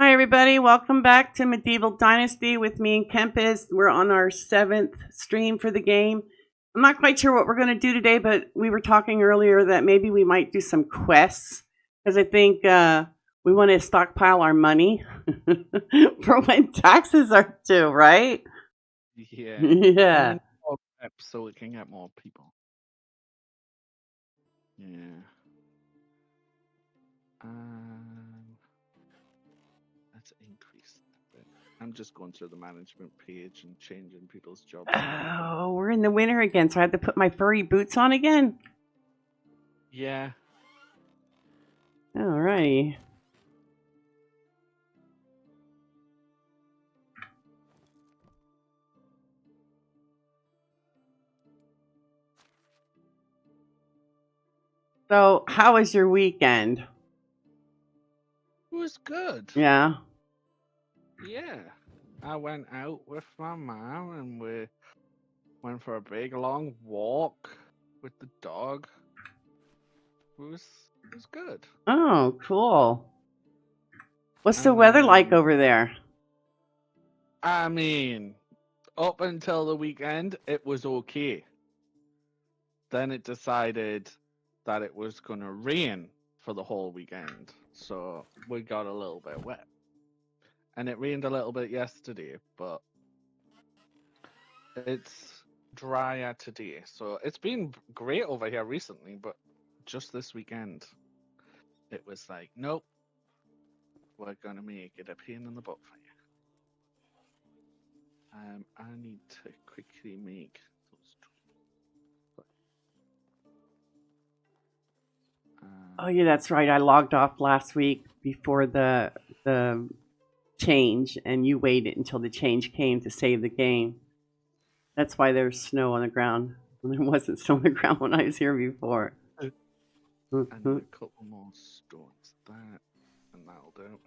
Hi, everybody. Welcome back to Medieval Dynasty with me and Kempaz. We're on our 7th stream for the game. I'm not quite sure what we're going to do today, but we were talking earlier that maybe we might do some quests because I think we want to stockpile our money for when taxes are due, right? Yeah. Yeah. More reps so we can get more people. Yeah. Let's increase that. I'm just going through the management page and changing people's jobs. Oh, we're in the winter again, so I have to put my furry boots on again. Yeah. Alrighty. So, how was your weekend? It was good. Yeah. Yeah. I went out with my mom and we went for a big long walk with the dog. It was good. Oh, cool. What's the weather like over there? I mean, up until the weekend, it was okay. Then it decided that it was going to rain for the whole weekend. So we got a little bit wet. And it rained a little bit yesterday, but it's drier today. So it's been great over here recently, but just this weekend, it was like, nope, we're going to make it a pain in the butt for you. I need to quickly make those two. Oh yeah, that's right. I logged off last week before the change, and you waited until the change came to save the game. That's why there's snow on the ground. There wasn't snow on the ground when I was here before. I need a couple more stones. That and that'll do.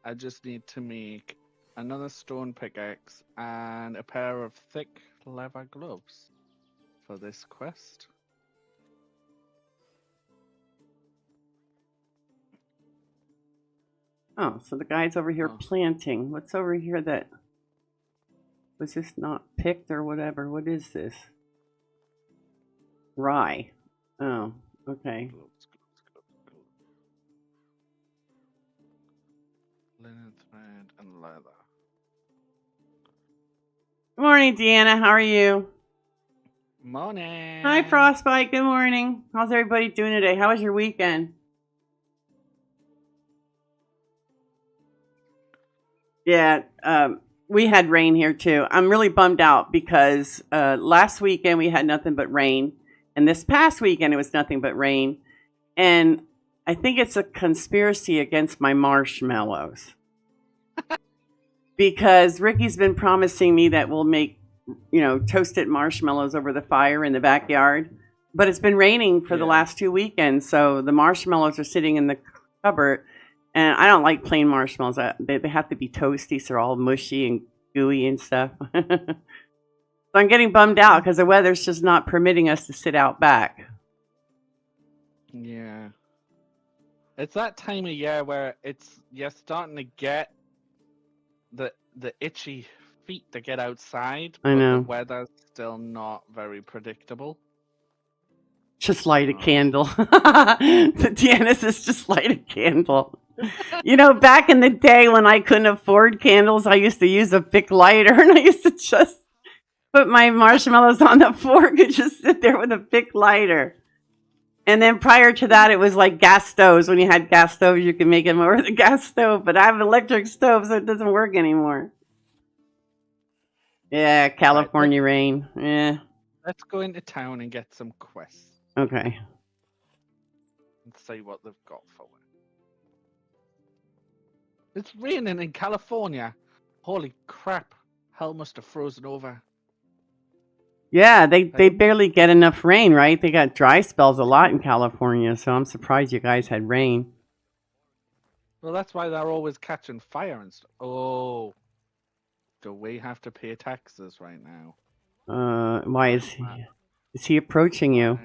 I just need to make another stone pickaxe and a pair of thick leather gloves for this quest. Oh, so the guy's over here planting. What's over here that was this not picked or whatever? What is this? Rye. Oh, okay. Gloves. Linen thread and leather. Good morning, Deanna. How are you? Morning. Hi, Frostbite. Good morning. How's everybody doing today? How was your weekend? Yeah, we had rain here too. I'm really bummed out because last weekend we had nothing but rain, and this past weekend it was nothing but rain. And I think it's a conspiracy against my marshmallows because Ricky's been promising me that we'll make, toasted marshmallows over the fire in the backyard. But it's been raining for the last 2 weekends, so the marshmallows are sitting in the cupboard. And I don't like plain marshmallows. They have to be toasty, so they're all mushy and gooey and stuff. So I'm getting bummed out because the weather's just not permitting us to sit out back. Yeah. It's that time of year where you're starting to get the itchy feet to get outside, but the weather's still not very predictable. Just light a candle. Deanna says just light a candle. Back in the day when I couldn't afford candles, I used to use a Bic lighter, and I used to just put my marshmallows on the fork and just sit there with a Bic lighter. And then prior to that, it was like gas stoves. When you had gas stoves, you could make them over the gas stove. But I have an electric stove, so it doesn't work anymore. Yeah, California rain. Yeah. Let's go into town and get some quests. Okay. And see what they've got for it. It's raining in California. Holy crap. Hell must have frozen over. Yeah, they barely get enough rain, right? They got dry spells a lot in California, so I'm surprised you guys had rain. Well, that's why they're always catching fire and stuff. Oh. Do we have to pay taxes right now? Why is he approaching you?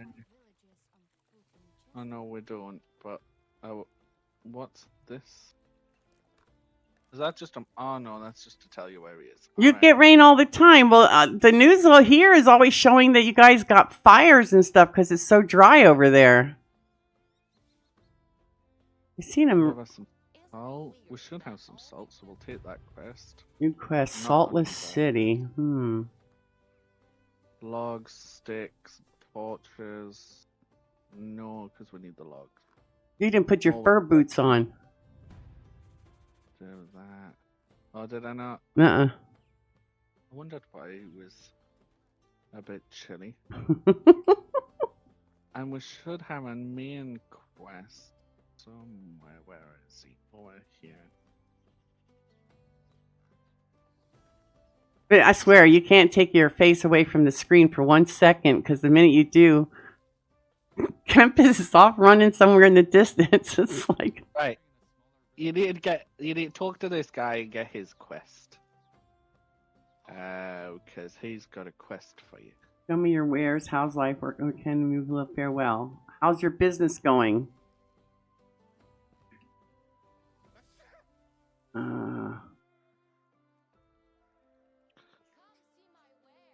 I know we don't, but what's this? Is that just oh no, that's just to tell you where he is. You Alright. get rain all the time. Well, the news here is always showing that you guys got fires and stuff because it's so dry over there. I've seen them. Oh, we should have some salt, so we'll take that quest. New quest, Saltless City. Logs, sticks, torches. No, because we need the logs. You didn't put your fur boots on. Do that. Oh, did I not? Uh-uh. I wondered why it was a bit chilly. And we should have a main quest somewhere. Where is he? Over here. But I swear, you can't take your face away from the screen for 1 second, because the minute you do, Kempaz is off running somewhere in the distance. It's like... Right. You need to talk to this guy and get his quest. Because he's got a quest for you. Show me your wares. How's life work? Okay, move a little farewell. How's your business going?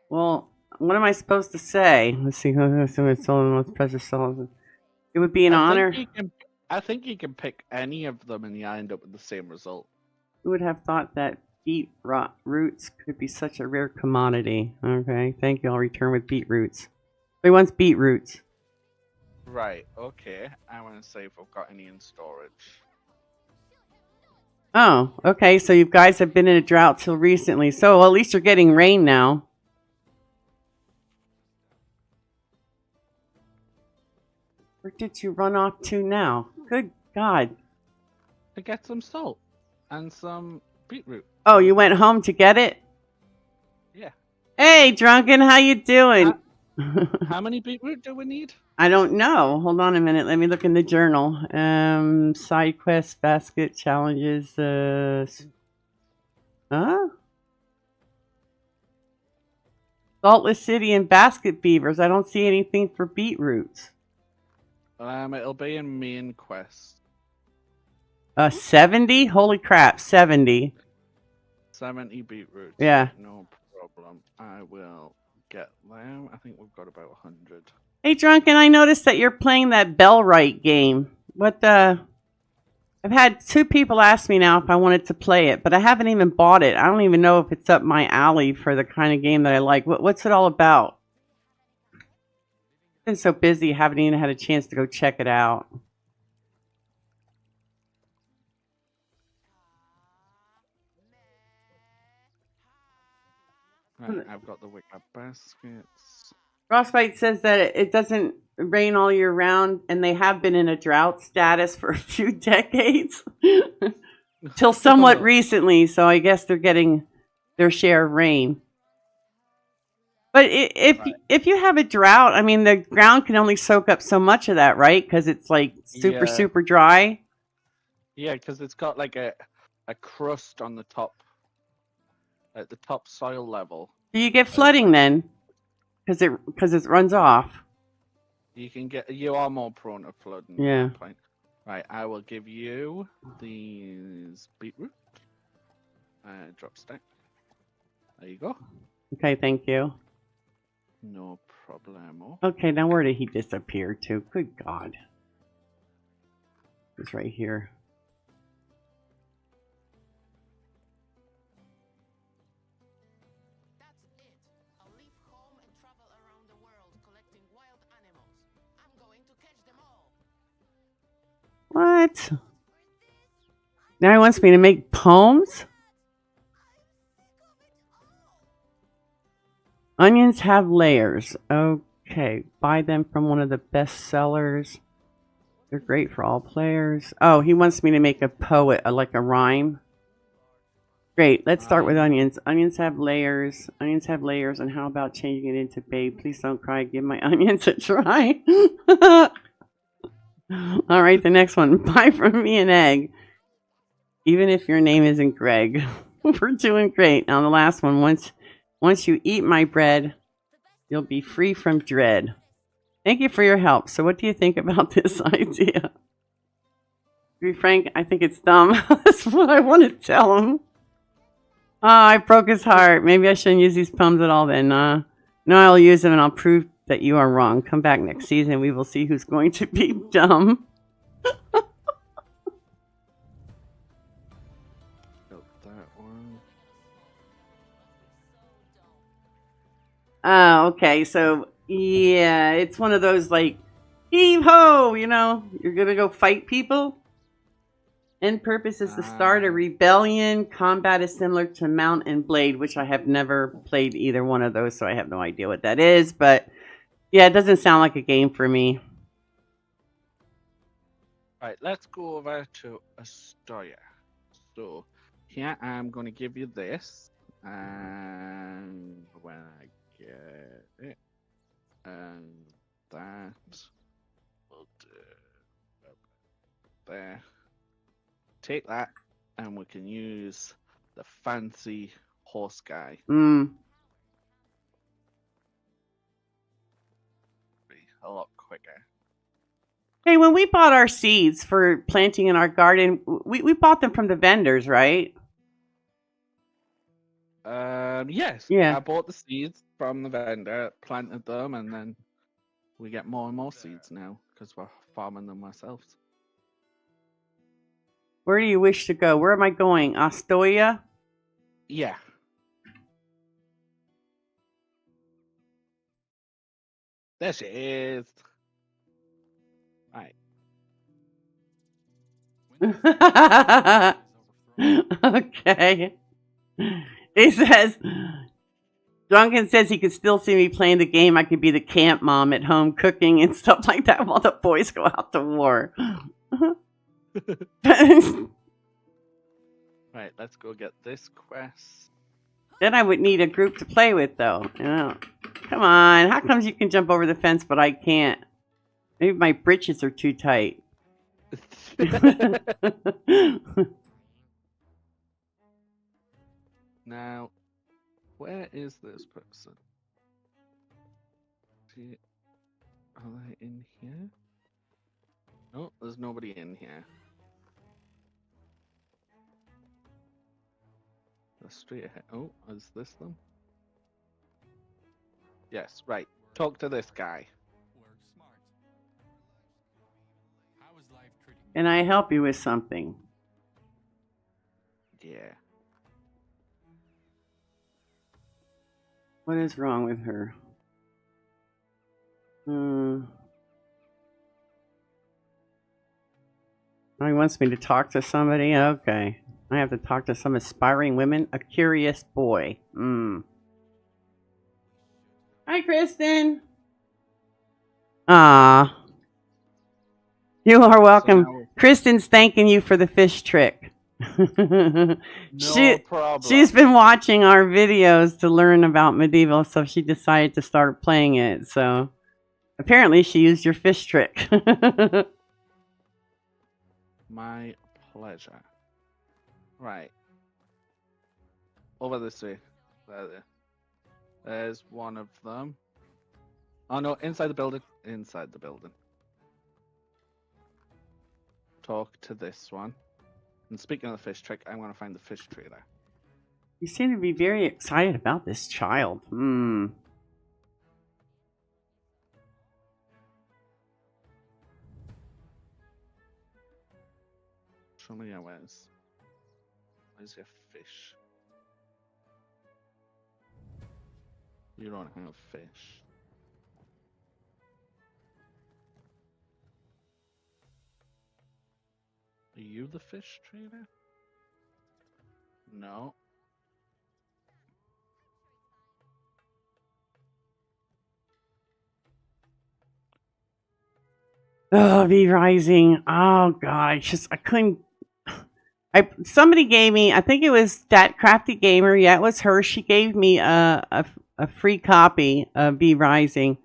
Well, what am I supposed to say? Let's see. Most precious souls. It would be an honor. I think you can pick any of them and you end up with the same result. Who would have thought that beetroots could be such a rare commodity? Okay, thank you. I'll return with beetroots. Who wants beetroots? Right, okay. I want to see if I've got any in storage. Oh, okay. So you guys have been in a drought till recently. So at least you're getting rain now. Where did you run off to now? Good God. To get some salt and some beetroot. Oh, you went home to get it? Yeah. Hey, Drunken, how you doing? How many beetroot do we need? I don't know. Hold on a minute. Let me look in the journal. Side quests, basket, challenges, Saltless City and basket beavers. I don't see anything for beetroots. It'll be in main quest. 70? Holy crap, 70. 70 beetroots. Yeah. No problem. I will get them. I think we've got about 100. Hey, Drunken, I noticed that you're playing that Bellwright game. What the... I've had 2 people ask me now if I wanted to play it, but I haven't even bought it. I don't even know if it's up my alley for the kind of game that I like. What's it all about? I've been so busy, haven't even had a chance to go check it out. Right, I've got the wicker baskets. Frostbite says that it doesn't rain all year round, and they have been in a drought status for a few decades. Till somewhat recently, so I guess they're getting their share of rain. But if you have a drought, I mean, the ground can only soak up so much of that, right? Because it's like super dry. Yeah, because it's got like a crust on the top, at the top soil level. Do you get flooding then? Because it runs off. You are more prone to flooding. Yeah. Right, I will give you these beetroot. Drop stack. There you go. Okay, thank you. No problemo. Okay, now where did he disappear to? Good God. He's right here. That's it. I'll leave home and travel around the world collecting wild animals. I'm going to catch them all. What? Now he wants me to make poems? Onions have layers. Okay. Buy them from one of the best sellers. They're great for all players. Oh, he wants me to make a poet, like a rhyme. Great. Let's start with onions. Onions have layers. Onions have layers. And how about changing it into babe? Please don't cry. Give my onions a try. All right, the next one. Buy from me an egg. Even if your name isn't Greg. We're doing great. Now the last one. Once you eat my bread, you'll be free from dread. Thank you for your help. So what do you think about this idea? be frank, I think it's dumb. That's what I want to tell him. I broke his heart. Maybe I shouldn't use these poems at all then. No, I'll use them and I'll prove that you are wrong. Come back next season. We will see who's going to be dumb. Got that one. Oh, okay. So, yeah, it's one of those like, heave ho, you know, you're going to go fight people. End purpose is to start a rebellion. Combat is similar to Mount and Blade, which I have never played either one of those, so I have no idea what that is. But yeah, it doesn't sound like a game for me. Right, let's go over to Astoria. So here I'm going to give you this, and when I get it, and that, we'll do there. Take that, and we can use the fancy horse guy. Mm. Be a lot quicker. Hey, when we bought our seeds for planting in our garden, we bought them from the vendors, right? Yes. Yeah. I bought the seeds from the vendor, planted them, and then we get more and more seeds now because we're farming them ourselves. Where do you wish to go? Where am I going? Astoria? Yeah. There she is. Right. Okay. He says, Drunken says he could still see me playing the game. I could be the camp mom at home cooking and stuff like that while the boys go out to war. Right, let's go get this quest. Then I would need a group to play with, though. You know, come on. How comes you can jump over the fence, but I can't? Maybe my britches are too tight. Now, where is this person? Are they in here? No, there's nobody in here. The street ahead. Oh, is this them? Yes, right. Talk to this guy. Can I help you with something? Yeah. What is wrong with her? Oh, he wants me to talk to somebody? Okay. I have to talk to some aspiring women. A curious boy. Hi, Kristen. Ah. You are welcome. So now, Kristen's thanking you for the fish trick. no problem. She's been watching our videos to learn about medieval, so she decided to start playing it. So apparently she used your fish trick. My pleasure. Right. Over this way. There's one of them. Oh no, inside the building. Inside the building. Talk to this one. And speaking of the fish trick, I'm going to find the fish trader. You seem to be very excited about this child. Show me your wares. Where's your fish? You don't have fish. Are you the fish trader? No. Oh, V Rising. Oh god, I couldn't. Somebody gave me. I think it was that crafty gamer. Yeah, it was her. She gave me a free copy of V Rising,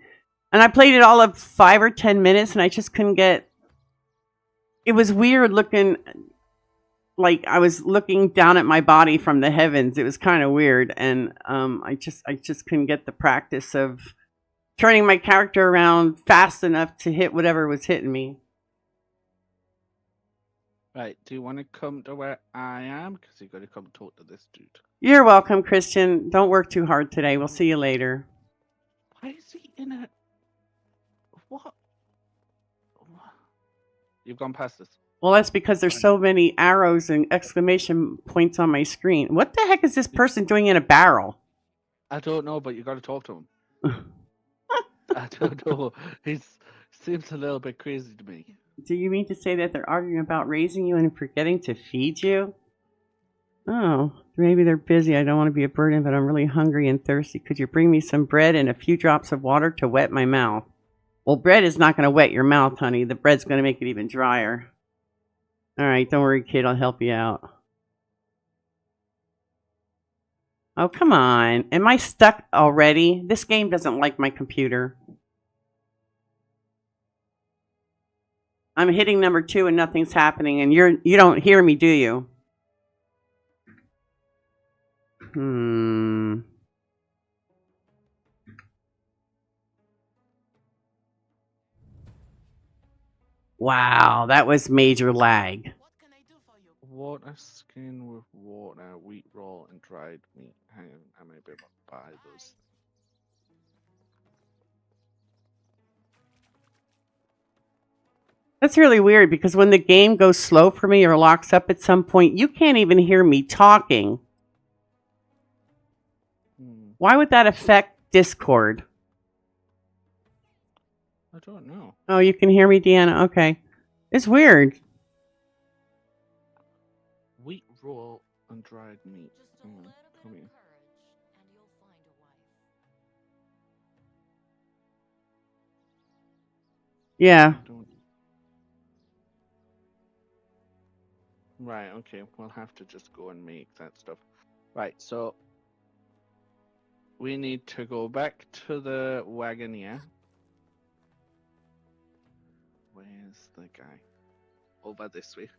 and I played it all of 5 or 10 minutes, and I just couldn't get. It was weird looking. Like I was looking down at my body from the heavens. It was kind of weird, and I just couldn't get the practice of turning my character around fast enough to hit whatever was hitting me. Right, do you want to come to where I am? Because you got to come talk to this dude. You're welcome, Christian. Don't work too hard today. We'll see you later. Why is he in a... What? You've gone past this. Well, that's because there's so many arrows and exclamation points on my screen. What the heck is this person doing in a barrel? I don't know, but you got to talk to him. I don't know. He seems a little bit crazy to me. Do you mean to say that they're arguing about raising you and forgetting to feed you? Oh, maybe they're busy. I don't want to be a burden, but I'm really hungry and thirsty. Could you bring me some bread and a few drops of water to wet my mouth? Well, bread is not going to wet your mouth, honey. The bread's going to make it even drier. All right, don't worry, kid. I'll help you out. Oh, come on. Am I stuck already? This game doesn't like my computer. I'm hitting number 2 and nothing's happening, and you don't hear me, do you? Wow, that was major lag. What can I do for you? Water skin with water, wheat roll, and dried meat. Hang on, I may be able to buy those. That's really weird because when the game goes slow for me or locks up at some point, you can't even hear me talking. Why would that affect Discord? I don't know. Oh, you can hear me, Deanna? Okay. It's weird. Wheat roll and dried meat. Just a little bit Come of here. courage, and you'll find a wife. Yeah. Don't... Right, okay. We'll have to just go and make that stuff. Right, so we need to go back to the Wagoneer. Where's the guy? Over this way.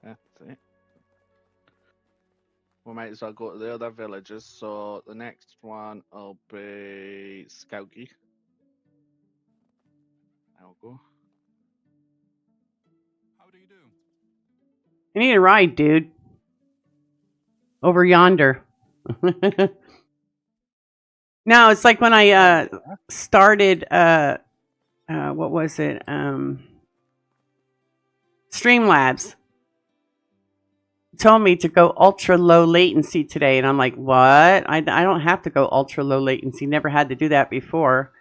That's it. We might as well go to the other villages. So the next one will be Skouki. I'll go. How do you do? I need a ride, dude. Over yonder. No, it's like when I started what was it? Streamlabs told me to go ultra low latency today, and I'm like, what? I don't have to go ultra low latency. Never had to do that before.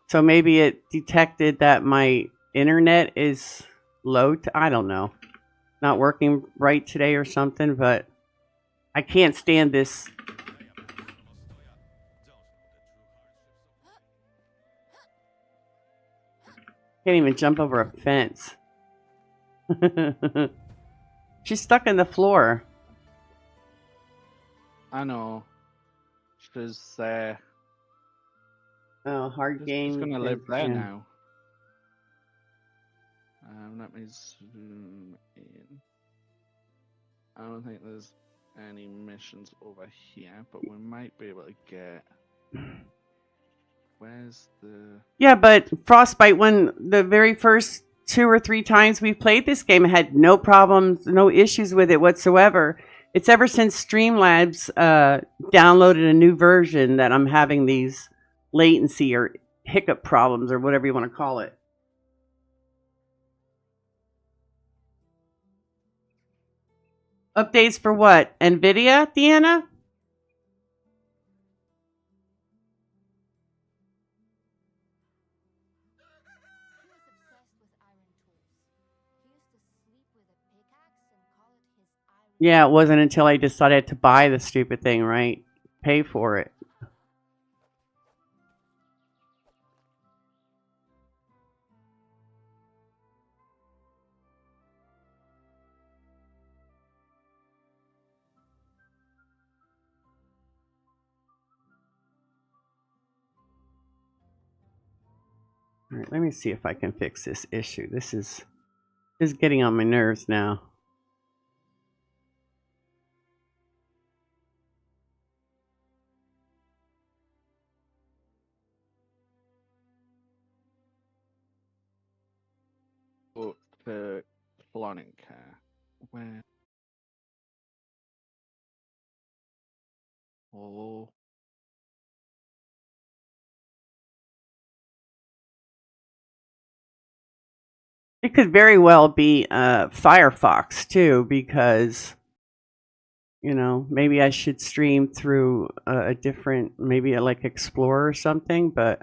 So maybe it detected that my internet is low. I don't know. Not working right today or something, but I can't stand this. Can't even jump over a fence. She's stuck in the floor. I know. She's Oh, hard game. She's gonna live there yeah. now. Let me zoom in. I don't think there's any missions over here, but we might be able to get. Where's the? Yeah, but Frostbite, when the very first 2 or 3 times we played this game, I had no problems, no issues with it whatsoever. It's ever since Streamlabs downloaded a new version that I'm having these latency or hiccup problems or whatever you want to call it. Updates for what? NVIDIA, Deanna? He was obsessed with iron tools. He used to sleep with a pickaxe and call it his iron. Yeah, it wasn't until I decided to buy the stupid thing, right? Pay for it. All right, let me see if I can fix this issue. This is getting on my nerves now. Go to Polonic. don't care. Where? Oh. It could very well be Firefox too, because maybe I should stream through a different, maybe like Explorer or something. But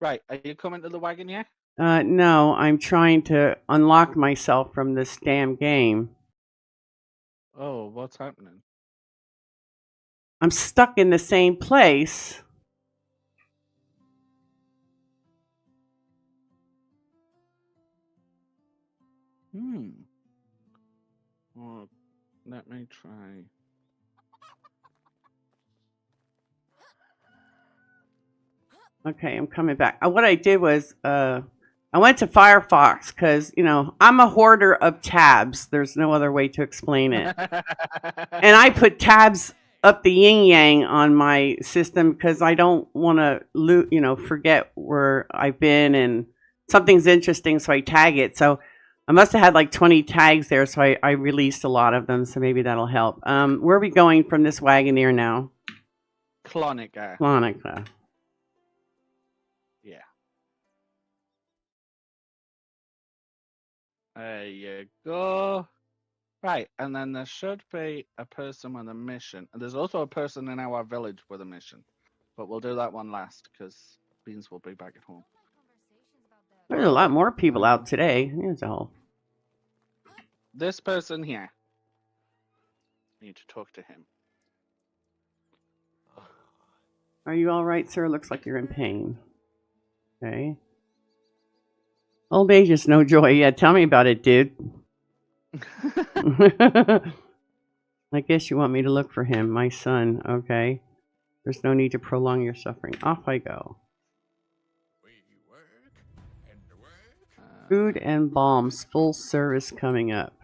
Right, are you coming to the wagon yet? no, I'm trying to unlock myself from this damn game. Oh, what's happening? I'm stuck in the same place. Well, let me try. Okay, I'm coming back. What I did was I went to Firefox because, I'm a hoarder of tabs. There's no other way to explain it. And I put tabs up the yin yang on my system because I don't want to, forget where I've been and something's interesting, so I tag it. So I must have had like 20 tags there, so I released a lot of them, so maybe that'll help. Where are we going from this Wagoneer now? Clonica. Clonica. Yeah. There you go. Right, and then there should be a person with a mission. And there's also a person in our village with a mission. But we'll do that one last, because Beans will be back at home. There's a lot more people out today. There's all. This person here. Need to talk to him. Are you all right, sir? Looks like you're in pain. Okay. Old age is no joy. Yeah, tell me about it, dude. I guess you want me to look for him, my son. Okay. There's no need to prolong your suffering. Off I go. Food and balms, full service coming up.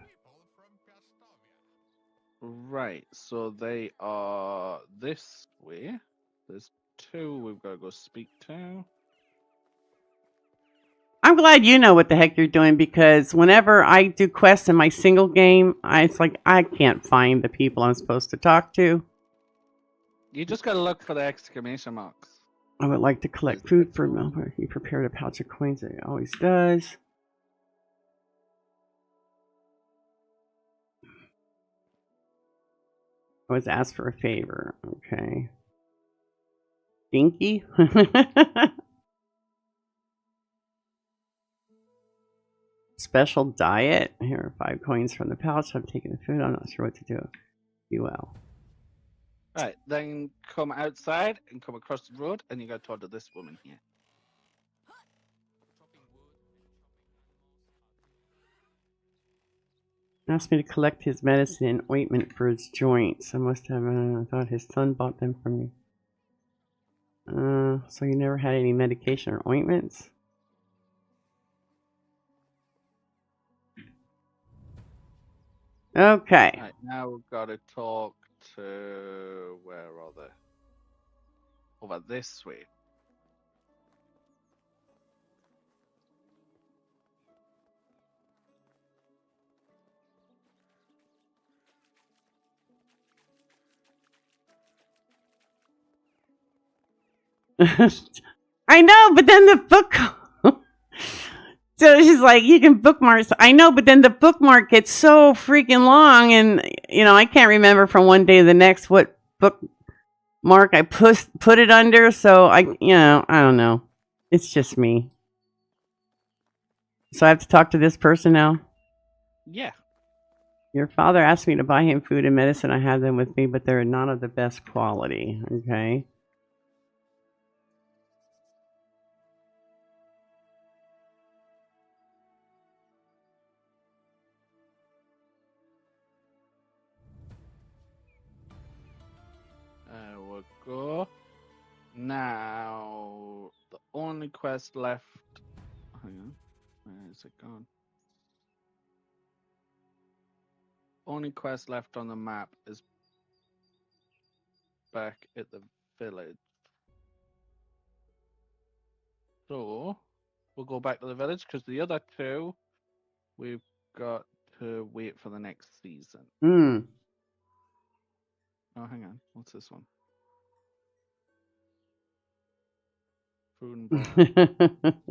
Right, so they are this way. There's two we've got to go speak to. I'm glad you know what the heck you're doing, because whenever I do quests in my single game, it's like I can't find the people I'm supposed to talk to. You just got to look for the exclamation marks. I would like to collect food for Melbourne. He prepared a pouch of coins that he always does. I was asked for a favor. Okay. Dinky? Special diet. Here are 5 coins from the pouch. I'm taking the food. I'm not sure what to do. Be well. Right, then come outside and come across the road, and you got to talk to this woman here. Asked me to collect his medicine and ointment for his joints. I must have thought his son bought them for me. So you never had any medication or ointments? Okay. Right, now we've got to talk to... Where are they? Over this way. I know, but then the book... So she's like, you can bookmark. I know, but then the bookmark gets so freaking long, and I can't remember from one day to the next what bookmark I put it under. So I don't know. It's just me. So I have to talk to this person now. Yeah. Your father asked me to buy him food and medicine. I have them with me, but they're not of the best quality. Okay. There we go. Now, the only quest left... Hang on. Where is it gone? Only quest left on the map is back at the village. So, we'll go back to the village, because the other two We've got to wait for the next season. Hmm. Oh, hang on. What's this one? Food and bar.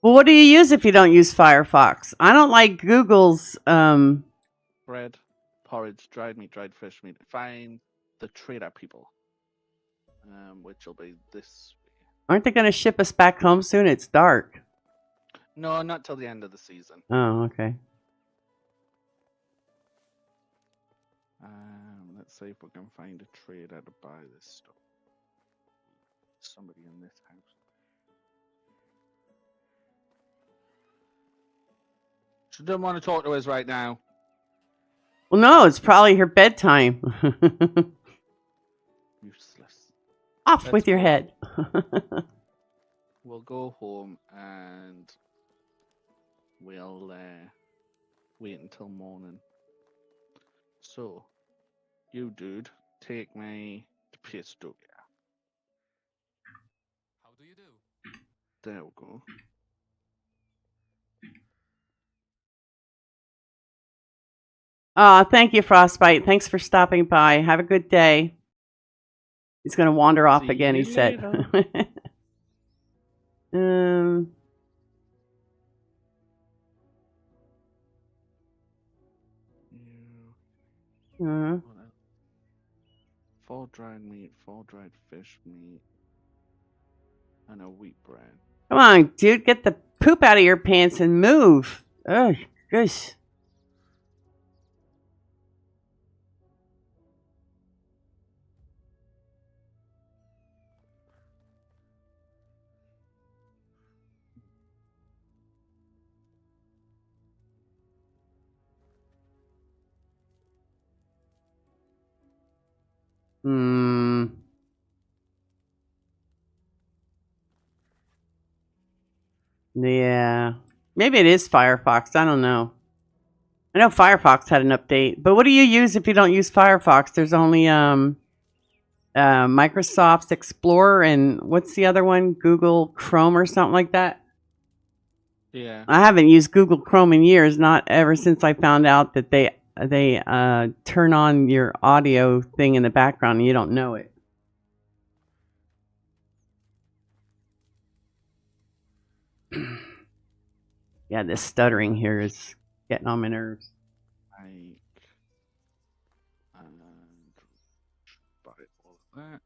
Well, what do you use if you don't use Firefox? I don't like Google's. Bread, porridge, dried meat, dried fish meat. Find the trader people. Which will be this way. Aren't they going to ship us back home soon? It's dark. No, not till the end of the season. Oh, okay. Let's see if we can find a trader to buy this stuff. Somebody in this house. She doesn't want to talk to us right now. Well, no, it's probably her bedtime. Useless. Off Let's with your go. head. We'll go home and we'll wait until morning. So, you dude, take me to Pistoia. How do you do? There we go. Thank you, Frostbite. Thanks for stopping by. Have a good day. He's going to wander off See again, he you said. um, uh, What else? 4 dried meat, 4 dried fish meat, and a wheat bread. come on, dude. Get the poop out of your pants and move. Oh, gosh. Hmm. Yeah. Maybe it is Firefox. I don't know. I know Firefox had an update, but what do you use if you don't use Firefox? There's only Microsoft's Explorer and what's the other one? Google Chrome or something like that. Yeah. I haven't used Google Chrome in years, not ever since I found out that they turn on your audio thing in the background and you don't know it. Yeah, this stuttering here is getting on my nerves. And buy all of that.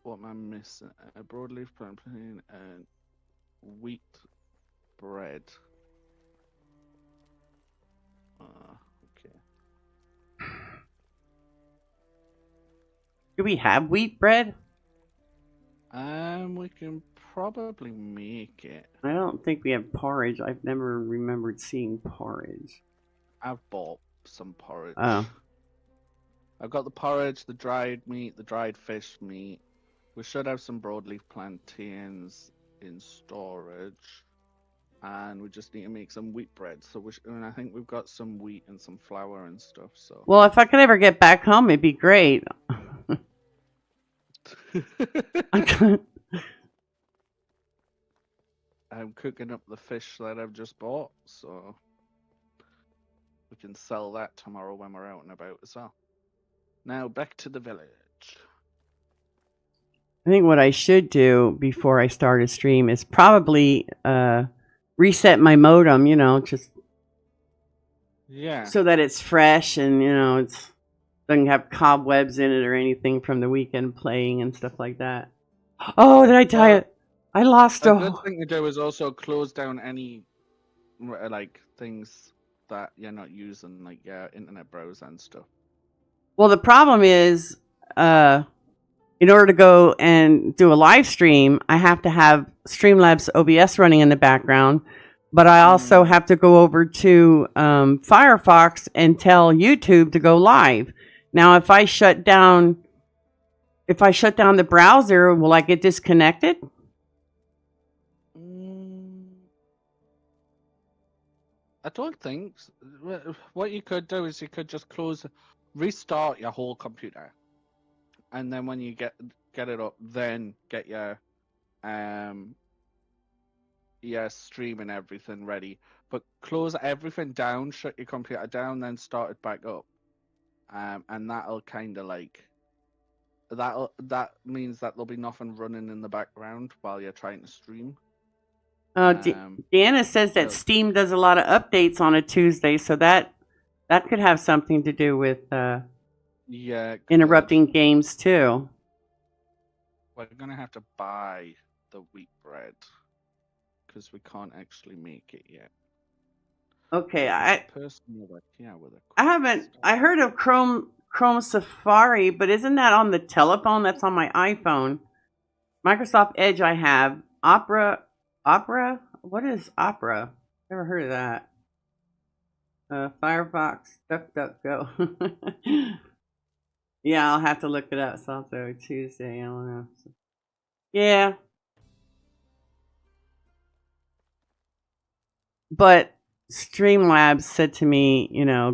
What am I missing? A broadleaf plantain and wheat bread. Okay. Do we have wheat bread? We can probably make it. I don't think we have porridge. I've never remembered seeing porridge. I've bought some porridge. Oh. I've got the porridge, the dried meat, the dried fish meat. We should have some broadleaf plantains in storage. And we just need to make some wheat bread. So and I think we've got some wheat and some flour and stuff. So. Well, if I could ever get back home, it'd be great. I'm cooking up the fish that I've just bought, so we can sell that tomorrow when we're out and about as well. Now back to the village. I think what I should do before I start a stream is probably reset my modem, just Yeah. so that it's fresh and, it's doesn't have cobwebs in it or anything from the weekend playing and stuff like that. Oh, did I tell you? I lost A good thing to do is also close down any things that you're not using, like your internet browser and stuff. Well, the problem is, in order to go and do a live stream, I have to have Streamlabs OBS running in the background, but I also have to go over to Firefox and tell YouTube to go live. Now, if I shut down the browser, will I get disconnected? I don't think. What you could do is you could just restart your whole computer, and then when you get it up, then get your stream and everything ready. But close everything down, shut your computer down, then start it back up. And that'll kind of like that means that there'll be nothing running in the background while you're trying to stream. Deanna says that so- Steam does a lot of updates on a Tuesday, so that could have something to do with Yeah, interrupting games too. We're gonna have to buy the wheat bread because we can't actually make it yet. Okay, I heard of Chrome Safari, but isn't that on the telephone? That's on my iPhone. Microsoft Edge I have. Opera? What is Opera? Never heard of that. Firefox, DuckDuckGo. Yeah, I'll have to look it up. So I'll throw Tuesday. I don't know. Yeah. But Streamlabs said to me,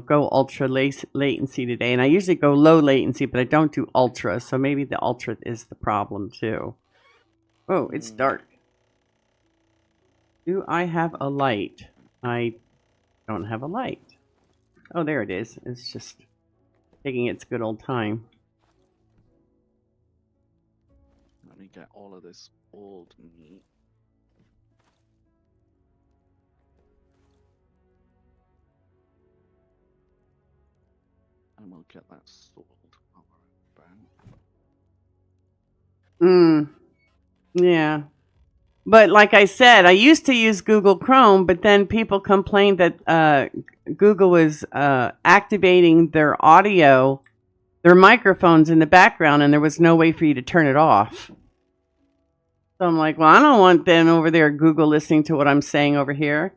go ultra latency today. And I usually go low latency, but I don't do ultra. So maybe the ultra is the problem too. Oh, it's dark. Do I have a light? I don't have a light. Oh, there it is. It's just taking its good old time. Let me get all of this old meat. And we'll get that sold while we're about. Yeah. But like I said, I used to use Google Chrome, but then people complained that Google was activating their audio, their microphones in the background, and there was no way for you to turn it off. So I'm like, well, I don't want them over there, Google, listening to what I'm saying over here.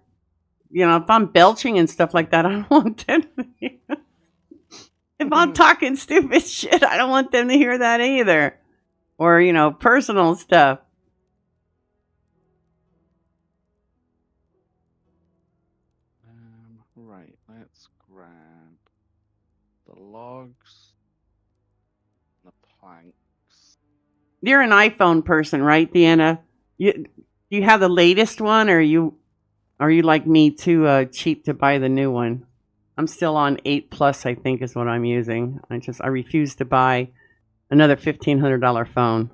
If I'm belching and stuff like that, I don't want them to hear. If I'm talking stupid shit, I don't want them to hear that either. Or, personal stuff. Right, let's grab the logs, the planks. You're an iPhone person, right, Deanna? Do you have the latest one, or are you like me, too cheap to buy the new one? I'm still on 8 Plus, I think, is what I'm using. I refuse to buy another $1,500 phone.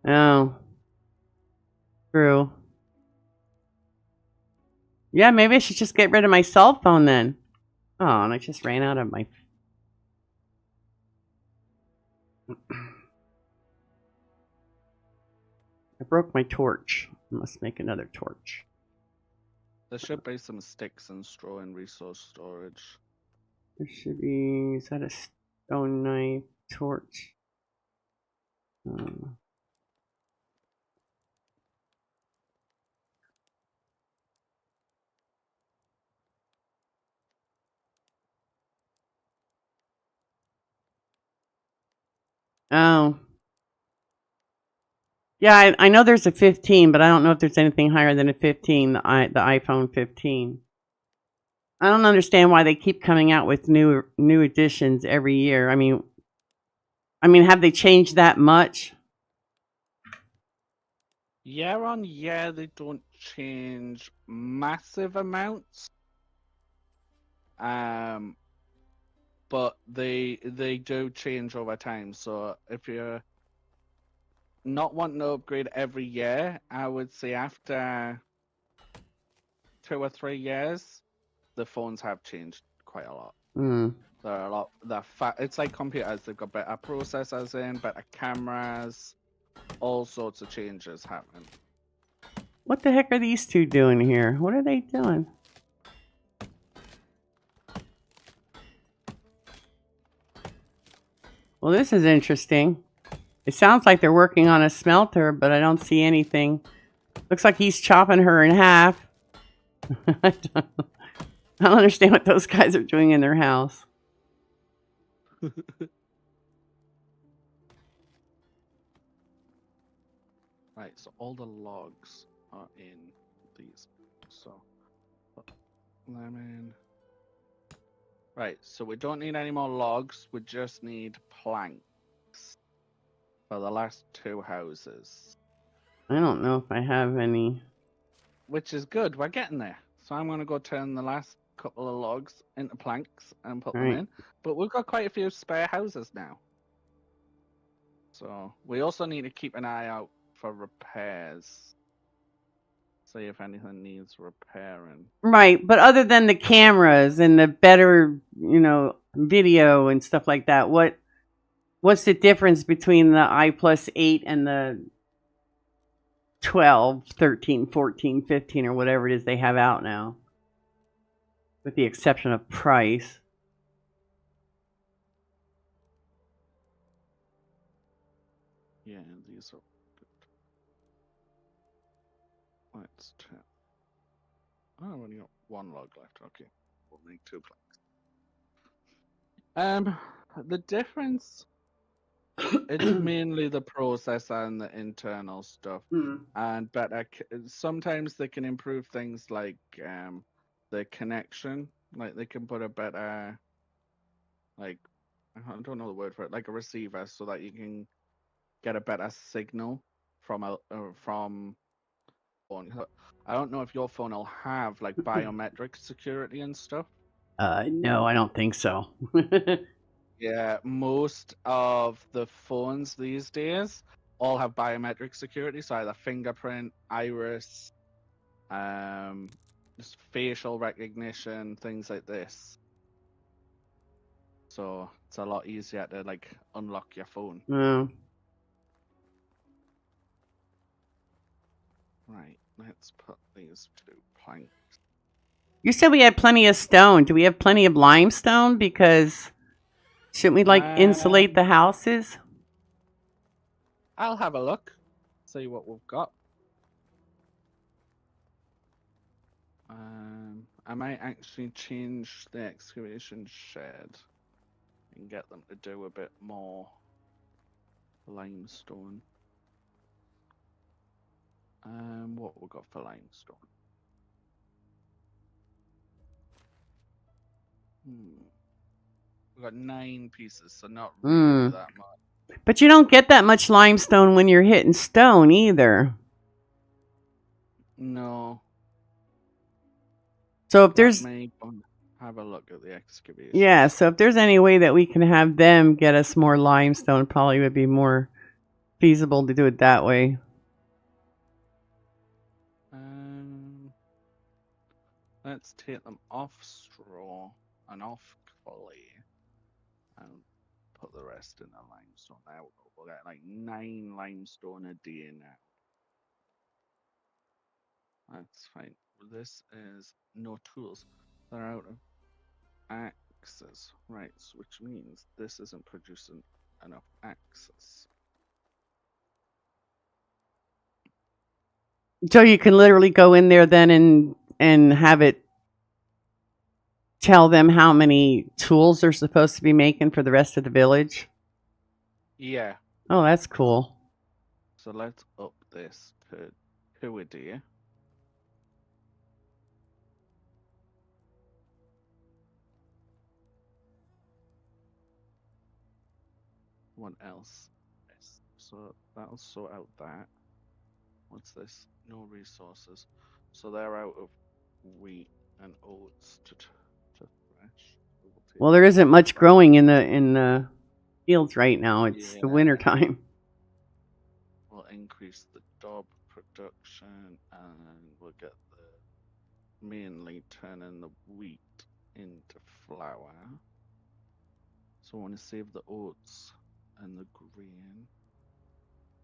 Oh. True. Yeah, maybe I should just get rid of my cell phone then. Oh, and I just ran out of my... I broke my torch. I must make another torch. There should be some sticks and straw in resource storage. There should be... Is that a stone knife torch? Oh. Yeah, I know there's a 15, but I don't know if there's anything higher than a 15, the iPhone 15. I don't understand why they keep coming out with new editions every year. I mean, have they changed that much? Year on year, they don't change massive amounts. But they do change over time. So if you're not wanting to upgrade every year, I would say after 2 or 3 years, the phones have changed quite a lot. They're a lot. It's like computers. They've got better processors in, better cameras, all sorts of changes happen. What the heck are these two doing here? What are they doing? Well, this is interesting. It sounds like they're working on a smelter, but I don't see anything. Looks like he's chopping her in half. I don't understand what those guys are doing in their house. Right, Right, so all the logs are in these. So, lemon. Right, so we don't need any more logs. We just need planks for the last 2 houses, I don't know if I have any. which is good. We're getting there. So I'm going to go turn the last couple of logs into planks and put them Right. in. But we've got quite a few spare houses now. So we also need to keep an eye out for repairs. See if anything needs repairing. Right, but other than the cameras and the better, video and stuff like that, what's the difference between the i+8 and the 12, 13, 14, 15, or whatever it is they have out now? With the exception of price. Yeah, these are good. Let's check. Oh, I've only got 1 log left. Okay, we'll make 2 planks. The difference it's mainly the processor and the internal stuff, and sometimes they can improve things like the connection. Like they can put a better, like I don't know the word for it, like a receiver, so that you can get a better signal from phone. I don't know if your phone will have like biometric security and stuff. No, I don't think so. Yeah, most of the phones these days all have biometric security, so either fingerprint, iris, just facial recognition, things like this. So it's a lot easier to like unlock your phone. No. Right, let's put these 2 planks. You said we had plenty of stone. Do we have plenty of limestone? Because shouldn't we insulate the houses? I'll have a look, see what we've got. I might actually change the excavation shed and get them to do a bit more limestone. What we got for limestone? We got 9 pieces, so not really that much. But you don't get that much limestone when you're hitting stone either. No. So if there's have a look at the excavation. Yeah, so if there's any way that we can have them get us more limestone, probably would be more feasible to do it that way. Let's take them off straw and off clay and put the rest in the limestone. Now we'll get like 9 limestone a day now. That's fine. This is no tools. They're out of axes. Right, which means this isn't producing enough axes. So you can literally go in there then and have it tell them how many tools they're supposed to be making for the rest of the village? Yeah. Oh, that's cool. So let's up this to 2 a day. What else? So that'll sort out that. What's this? No resources. So they're out of wheat and oats to thresh. Well, there isn't much growing in the fields right now. It's the winter time. We'll increase the dob production, and we'll get mainly turning the wheat into flour. So I want to save the oats and the grain.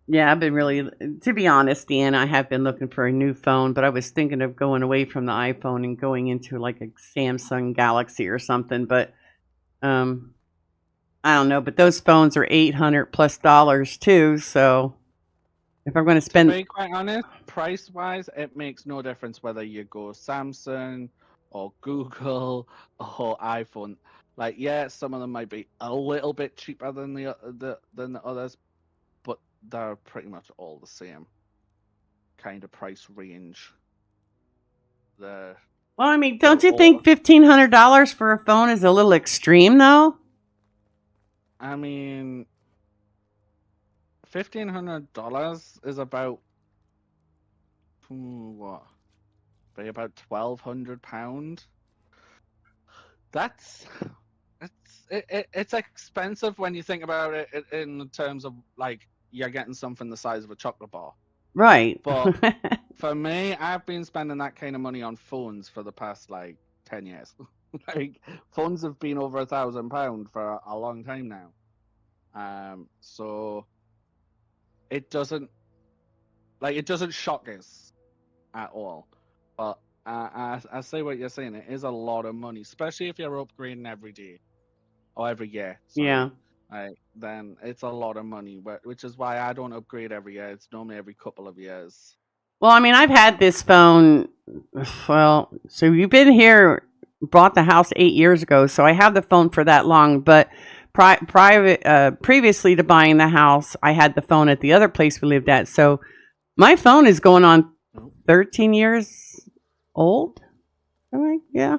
Yeah, I've been really, to be honest, Dan, I have been looking for a new phone, but I was thinking of going away from the iPhone and going into like a Samsung Galaxy or something. But I don't know. But those phones are $800+ too. So if I'm going to spend, to be quite honest, price-wise, it makes no difference whether you go Samsung or Google or iPhone. Like, yeah, some of them might be a little bit cheaper than the others, but they're pretty much all the same. kind of price range. The Well, I mean, don't you all- think $1,500 for a phone is a little extreme, though? I mean, $1,500 is about what? Be about £1,200. That's it's expensive when you think about it in terms of like you're getting something the size of a chocolate bar. Right. But for me, I've been spending that kind of money on phones for the past like 10 years. Like phones have been over £1,000 for a long time now. So it doesn't shock us at all. But I say what you're saying. It is a lot of money, especially if you're upgrading every day or every year. Sorry. Yeah. Then it's a lot of money, which is why I don't upgrade every year. It's normally every couple of years. Well, I mean, I've had this phone. Well, so you've been here, bought the house 8 years ago, so I have the phone for that long. But previously to buying the house, I had the phone at the other place we lived at. So my phone is going on 13 years old. Right? Yeah.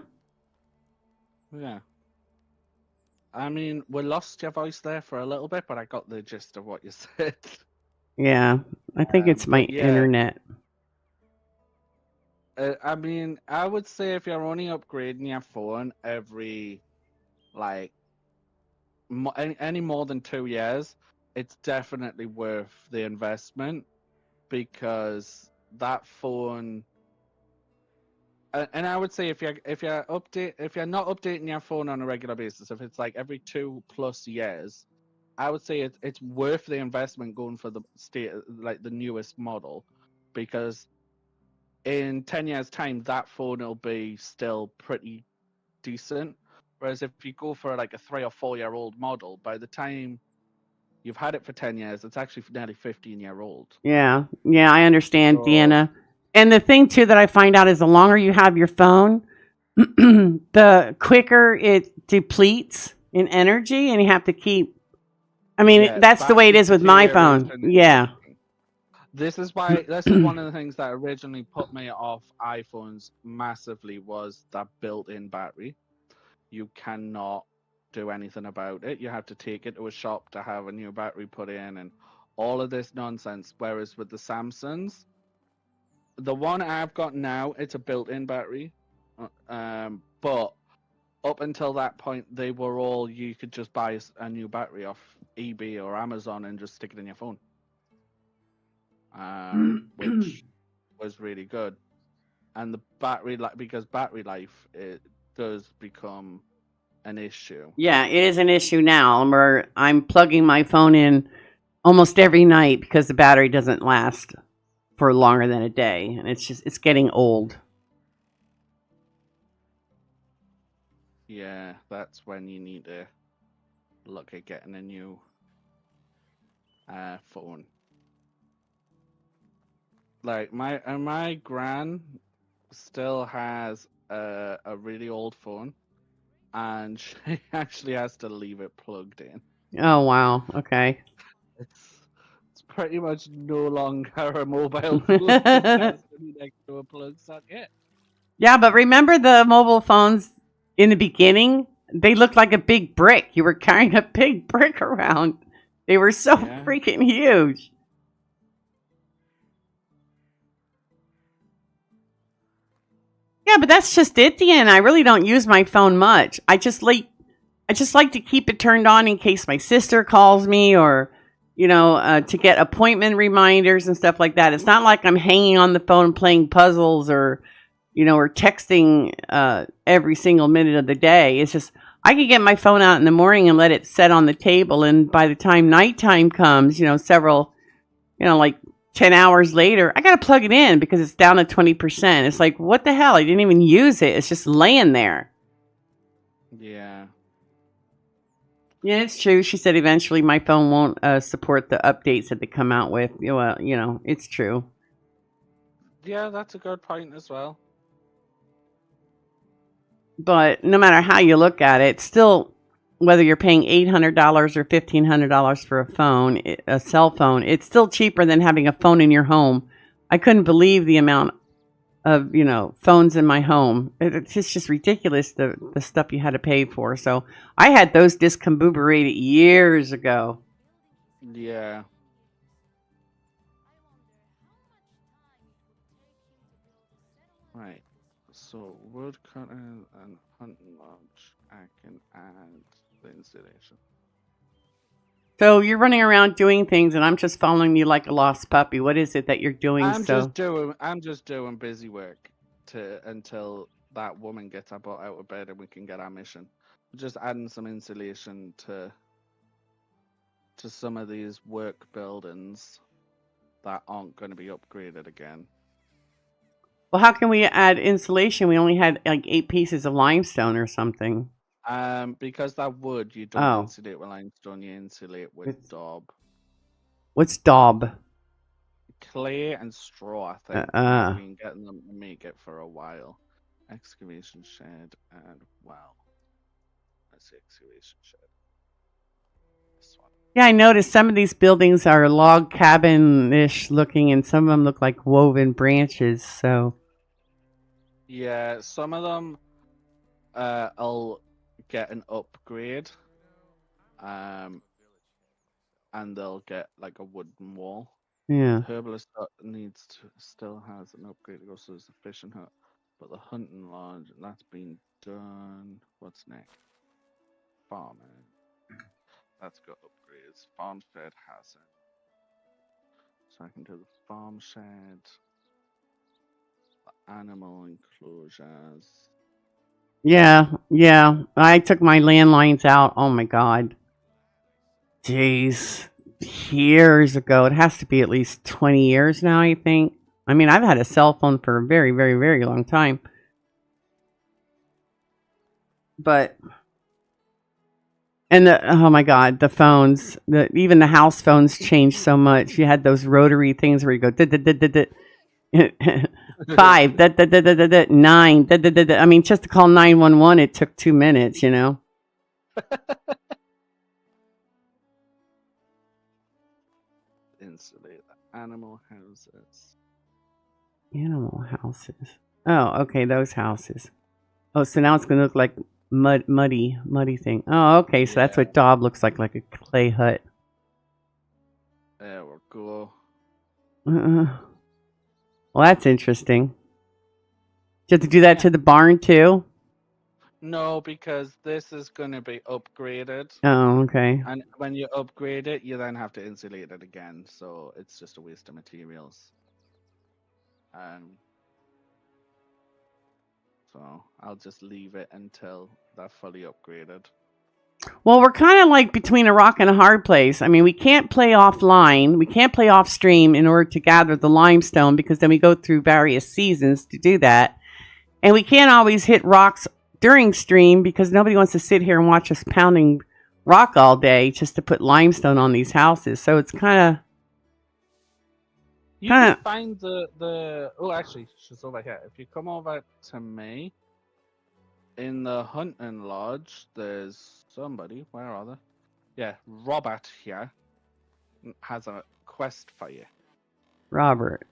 Yeah. I mean, we lost your voice there for a little bit, but I got the gist of what you said. Yeah. I think it's my but yeah. internet. I mean, I would say if you're only upgrading your phone every, like, any more than 2 years, it's definitely worth the investment because that phone. And I would say if you're not updating your phone on a regular basis, if it's like every 2+ years, I would say it's worth the investment going for the newest model, because in 10 years' time that phone will be still pretty decent. Whereas if you go for like a 3 or 4 year old model, by the time you've had it for 10 years, it's actually nearly 15-year-old. Yeah. Yeah, I understand, So- Deanna. And the thing, too, that I find out is the longer you have your phone, the quicker it depletes in energy, and you have to keep. I mean, Yeah, that's the way it is with my phone. deterioration. Yeah. This is one of the things that originally put me off iPhones massively was that built-in battery. You cannot do anything about it. You have to take it to a shop to have a new battery put in and all of this nonsense. Whereas with the Samsungs, the one I've got now, it's a built-in battery. But up until that point, they were all, you could just buy a new battery off eBay or Amazon and just stick it in your phone. Which was really good. And the battery, because battery life, it does become an issue. Yeah, it is an issue now where I'm plugging my phone in almost every night because the battery doesn't last for longer than a day. And it's getting old. Yeah, that's when you need to look at getting a new phone. Like my gran still has a really old phone, and she actually has to leave it plugged in. Oh, wow. Okay. It's pretty much no longer a mobile phone. It has to be next to a plug socket. Yeah, but remember the mobile phones in the beginning? They looked like a big brick. You were carrying a big brick around. They were so Yeah. freaking huge. Yeah, but that's just it, Deanna. I really don't use my phone much. I just like to keep it turned on in case my sister calls me or, to get appointment reminders and stuff like that. It's not like I'm hanging on the phone playing puzzles or, or texting every single minute of the day. It's just I could get my phone out in the morning and let it set on the table, and by the time nighttime comes, several, like 10 hours later, I got to plug it in because it's down to 20%. It's like, what the hell? I didn't even use it. It's just laying there. Yeah. Yeah, it's true. She said eventually my phone won't support the updates that they come out with. Well, it's true. Yeah, that's a good point as well. But no matter how you look at it, still, whether you're paying $800 or $1,500 for a phone, a cell phone, it's still cheaper than having a phone in your home I couldn't believe the amount of, phones in my home. It's just ridiculous, the stuff you had to pay for. So I had those discombobulated years ago. Yeah. Right. So wood cutting and hunting lodge. I can add the installation. So you're running around doing things, and I'm just following you like a lost puppy. What is it that you're doing? I'm just doing busy work until that woman gets up out of bed and we can get our mission. Just adding some insulation to some of these work buildings that aren't going to be upgraded again. Well, how can we add insulation? We only had like 8 pieces of limestone or something. Because that wood you don't insulate with limestone, you insulate with daub. What's daub? Clay and straw, I think. We've been getting them to make it for a while. Excavation shed and well. Let's see, excavation shed. This one. Yeah, I noticed some of these buildings are log cabin-ish looking, and some of them look like woven branches. So yeah, some of them I'll get an upgrade, and they'll get like a wooden wall. yeah. Herbalist hut still has an upgrade to go, so there's the fishing hut, but the hunting lodge that's been done. What's next? Farming. That's got upgrades. Farm shed hasn't. So I can do the farm shed, the animal enclosures. Yeah. I took my landlines out. Oh my god. Jeez. Years ago. It has to be at least 20 years now, I think. I mean, I've had a cell phone for a very, very, very long time. But oh my god, the phones, even the house phones changed so much. You had those rotary things where you go 5 9 I mean, just to call 911 it took 2 minutes, Insulate the animal houses. Animal houses. Oh, okay, those houses. Oh, so now it's gonna look like muddy thing. Oh, okay, so that's what daub looks like a clay hut. There we go. Well, that's interesting. Do you have to do that to the barn too? No, because this is going to be upgraded. Oh, okay. And when you upgrade it, you then have to insulate it again. So it's just a waste of materials. So I'll just leave it until they're fully upgraded. Well, we're kind of like between a rock and a hard place. I mean, we can't play offline. We can't play off stream in order to gather the limestone because then we go through various seasons to do that. And we can't always hit rocks during stream because nobody wants to sit here and watch us pounding rock all day just to put limestone on these houses. So it's kind of... You can find the... Oh, actually, she's over here. If you come over to me, in the hunting lodge, there's somebody. Where are they? Yeah, Robert here has a quest for you. Robert.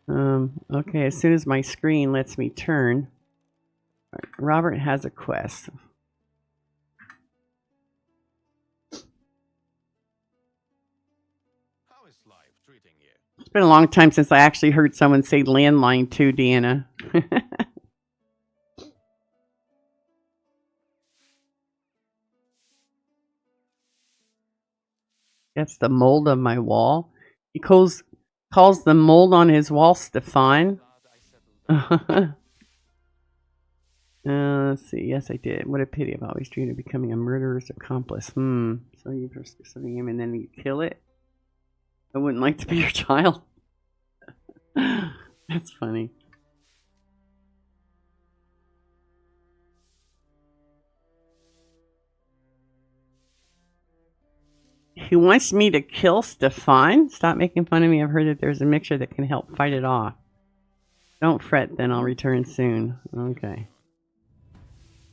Okay, as soon as my screen lets me turn. Robert has a quest. How is life treating you? It's been a long time since I actually heard someone say landline too, Deanna. That's the mold on my wall. He calls the mold on his wall Stefan. Let's see. Yes, I did. What a pity. I've always dreamed of becoming a murderer's accomplice. So you pursue him and then you kill it? I wouldn't like to be your child. That's funny. He wants me to kill Stefan? Stop making fun of me. I've heard that there's a mixture that can help fight it off. Don't fret, then I'll return soon. Okay.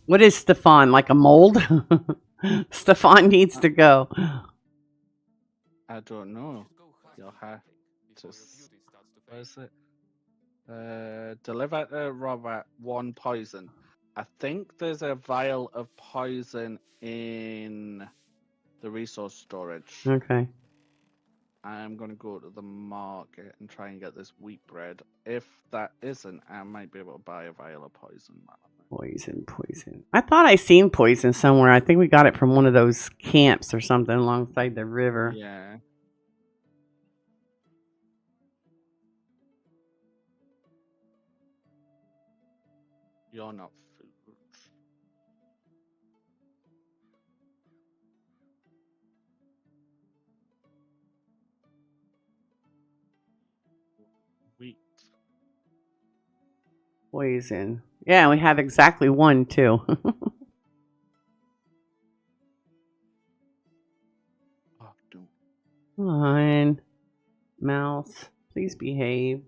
What is Stefan? Like a mold? Stefan needs to go. I don't know. You'll have to. What is it? Deliver to Robert 1 poison. I think there's a vial of poison in the resource storage. Okay. I'm gonna go to the market and try and get this wheat bread. If that isn't, I might be able to buy a vial of poison. Poison. I thought I seen poison somewhere. I think we got it from one of those camps or something alongside the river. Yeah. You're not food. Wheat. Poison. Yeah, we have exactly one too. Oh, don't. Come on. Mouse, please behave.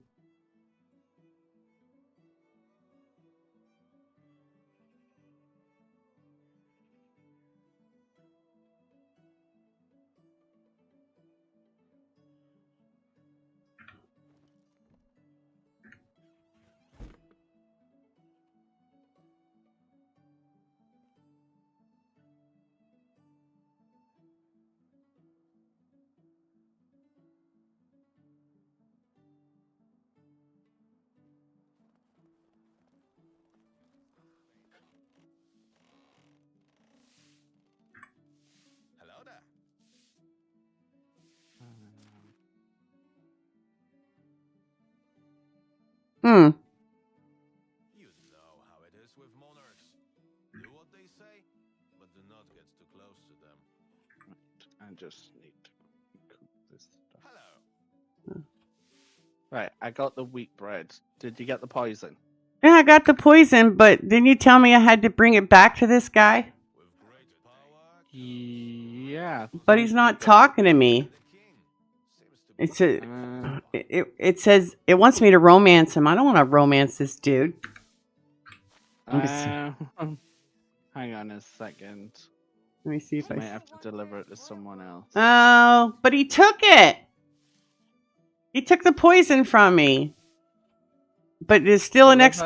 Hello there. Hmm. You know how it is with monarchs. Do what they say, but do not get too close to them. I just need to cook this stuff. Hello. Right, I got the wheat bread. Did you get the poison? Yeah, I got the poison, but didn't you tell me I had to bring it back to this guy? With great power. Yeah. But he's not talking to me. The king seems to be It says it wants me to romance him. I don't want to romance this dude. hang on a second. Let me see if I might I. have to deliver it to someone else. Oh, but he took it. He took the poison from me. But there's still an ex.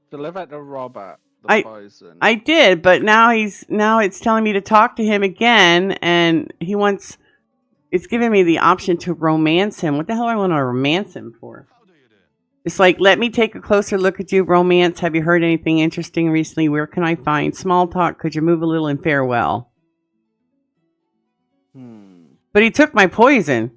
Deliver it to Robert. The poison. I did, but now it's telling me to talk to him again, and he wants. It's giving me the option to romance him. What the hell do I want to romance him for? How do you do? It's like, let me take a closer look at you, romance. Have you heard anything interesting recently? Where can I find small talk? Could you move a little and farewell? But he took my poison.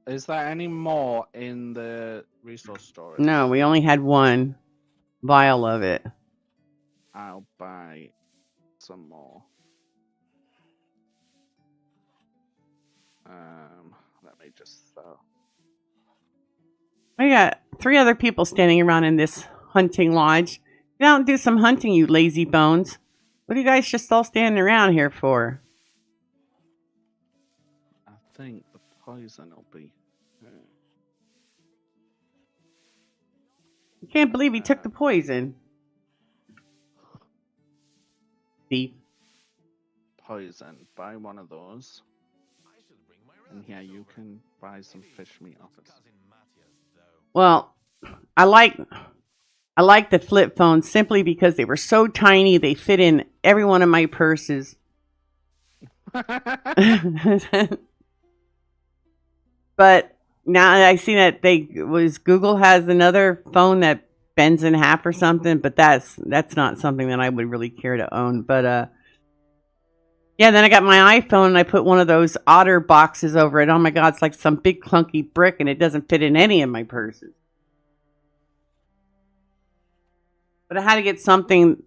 Is there any more in the resource storage? No, we only had one vial of it. I'll buy some more. Let me just I got 3 other people standing around in this hunting lodge. Get out and do some hunting, you lazy bones. What are you guys just all standing around here for? I think the poison will be. I can't believe he took the poison. Thief. Poison. Buy one of those. I should bring my And yeah, relatives you over. can buy some Maybe fish meat not off it. cousin Matthias, though. Well, I like the flip phones simply because they were so tiny they fit in every one of my purses. But now I see that Google has another phone that bends in half or something, but that's not something that I would really care to own. But yeah, then I got my iPhone and I put one of those otter boxes over it. Oh my god, it's like some big clunky brick and it doesn't fit in any of my purses. But I had to get something,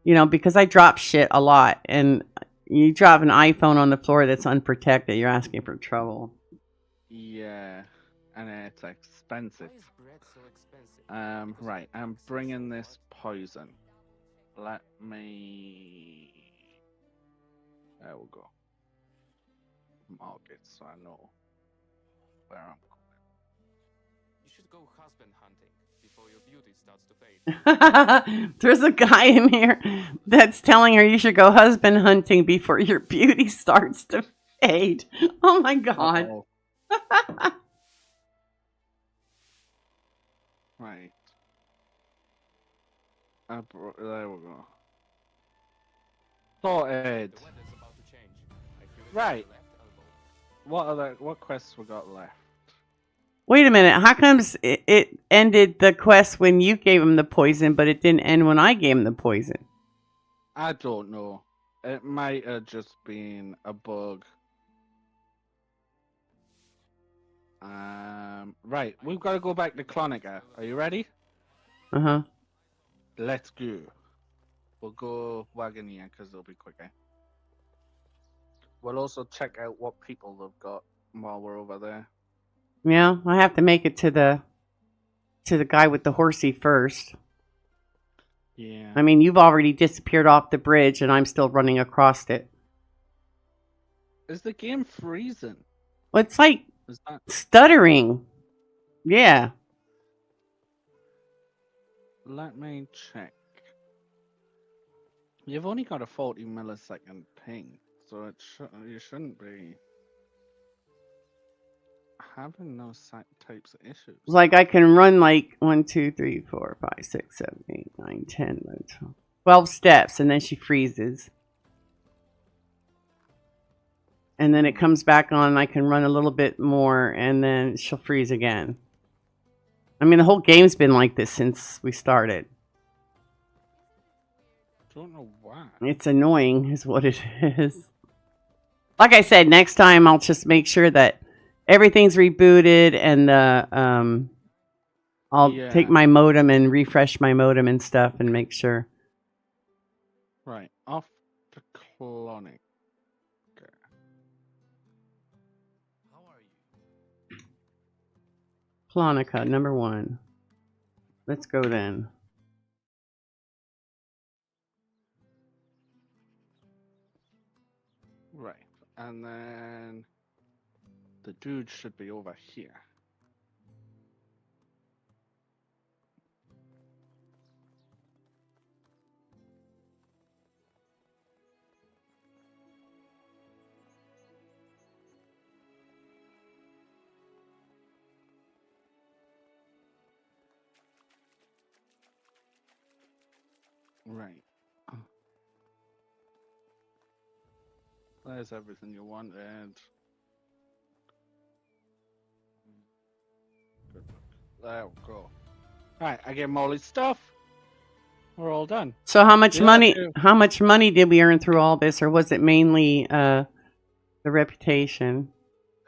because I drop shit a lot, and you drop an iPhone on the floor that's unprotected, you're asking for trouble. Yeah, and it's expensive. Why is bread so expensive? Right, I'm bringing this poison. Let me. There we go. Market, so I know where I'm going. You should go husband hunting before your beauty starts to fade. There's a guy in here that's telling her you should go husband hunting before your beauty starts to Jade. Oh my god. Uh-oh. Right. There we go. Sorted. The weather's about to change. I feel it Right. on the left elbow. What quests we got left? Wait a minute. How comes it ended the quest when you gave him the poison, but it didn't end when I gave him the poison? I don't know. It might have just been a bug. Right, we've got to go back to Clonica. Are you ready? Uh-huh. Let's go. We'll go Wagoneer because it'll be quicker. We'll also check out what people they've got while we're over there. Yeah, I have to make it to the guy with the horsey first. Yeah. I mean, you've already disappeared off the bridge, and I'm still running across it. Is the game freezing? Well, it's like Is that... stuttering. Yeah. Let me check. You've only got a 40 millisecond ping, so you shouldn't be having those types of issues. Like I can run like 1, 2, 3, 4, 5, 6, 7, 8, 9, 10, 11, 12 steps, and then she freezes. And then it comes back on, and I can run a little bit more, and then she'll freeze again. I mean, the whole game's been like this since we started. Don't know why. It's annoying, is what it is. Like I said, next time I'll just make sure that everything's rebooted, and I'll take my modem and refresh my modem and stuff, and make sure. Right, off to Clonic. How are you? Clonica, number 1. Let's go then. Right, and then the dude should be over here. Right. There's everything you wanted. Good luck. There we go. Right, I gave him all his stuff. We're all done. So how much Yeah, money? too. How much money did we earn through all this, or was it mainly the reputation?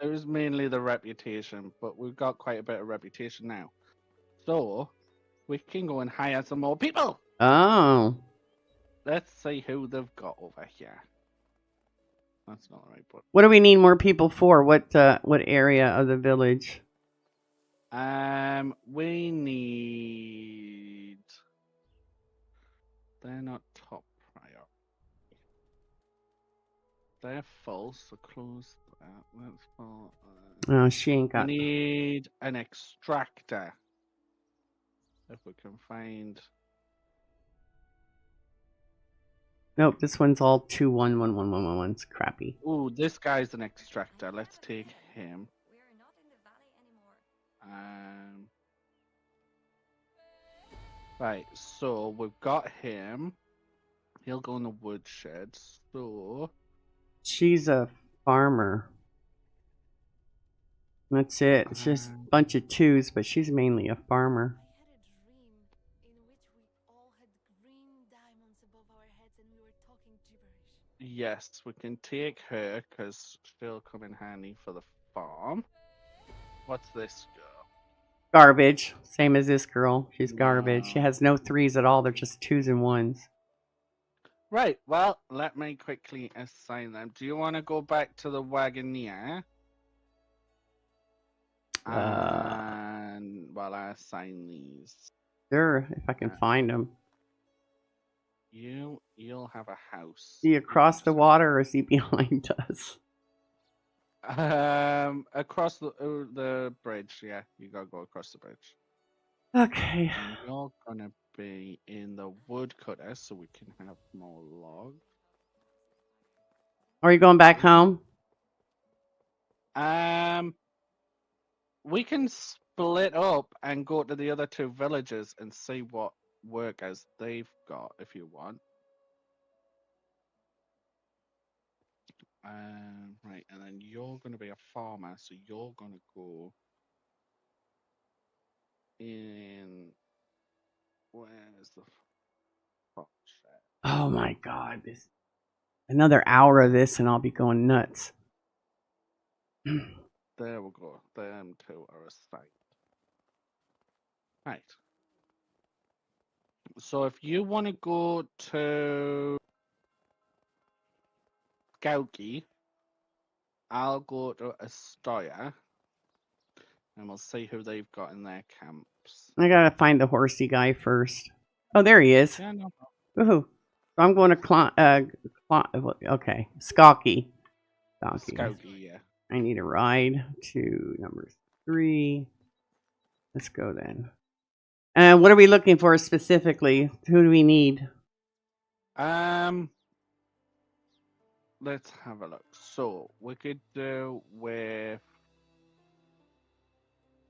It was mainly the reputation, but we've got quite a bit of reputation now. So, we can go and hire some more people. Oh, Let's see who they've got over here. That's not right, but what do we need more people for? What area of the village? we need. They're not top priority. They're full, so close that. That's full. Oh, she ain't We got. need an extractor. If we can find. Nope, this one's all 2, 1, 1, 1, 1, 1, 1. It's crappy. Ooh, this guy's an extractor. Let's take him. We are not in the valley anymore. Right, so we've got him. He'll go in the woodshed. So She's a farmer. That's it. It's just a bunch of 2s, but she's mainly a farmer. I had a dream in which we all had green diamonds above our heads and we were talking gibberish. yes, we can take her because she'll come in handy for the farm. What's this girl? Garbage. Same as this girl. She's garbage. She Wow. has no 3s at all. They're just 2s and 1s. Right, well, let me quickly assign them. Do you want to go back to the Wagoneer? And while I assign these, Sure, if I can find them. you'll have a house. Is he across the water, or is he behind us? Across the bridge. Yeah, you gotta go across the bridge. Okay. And you're gonna be in the woodcutter, so we can have more logs. Are you going back home? We can split up and go to the other two villages and see what workers they've got if you want. Right, and then you're going to be a farmer, so you're going to go in. Where's the fox at? Oh my god, this another hour of this and I'll be going nuts. There we go. Them two are a sight. Right. So if you want to go to Gauki, I'll go to Astoria, and we'll see who they've got in their camps. I gotta find the horsey guy first. Oh, there he is. Yeah, no. Woohoo. So I'm going to okay, Skokie. Scouty, yeah. I need a ride to number 3. Let's go then. What are we looking for specifically? Who do we need? Let's have a look. So we could do with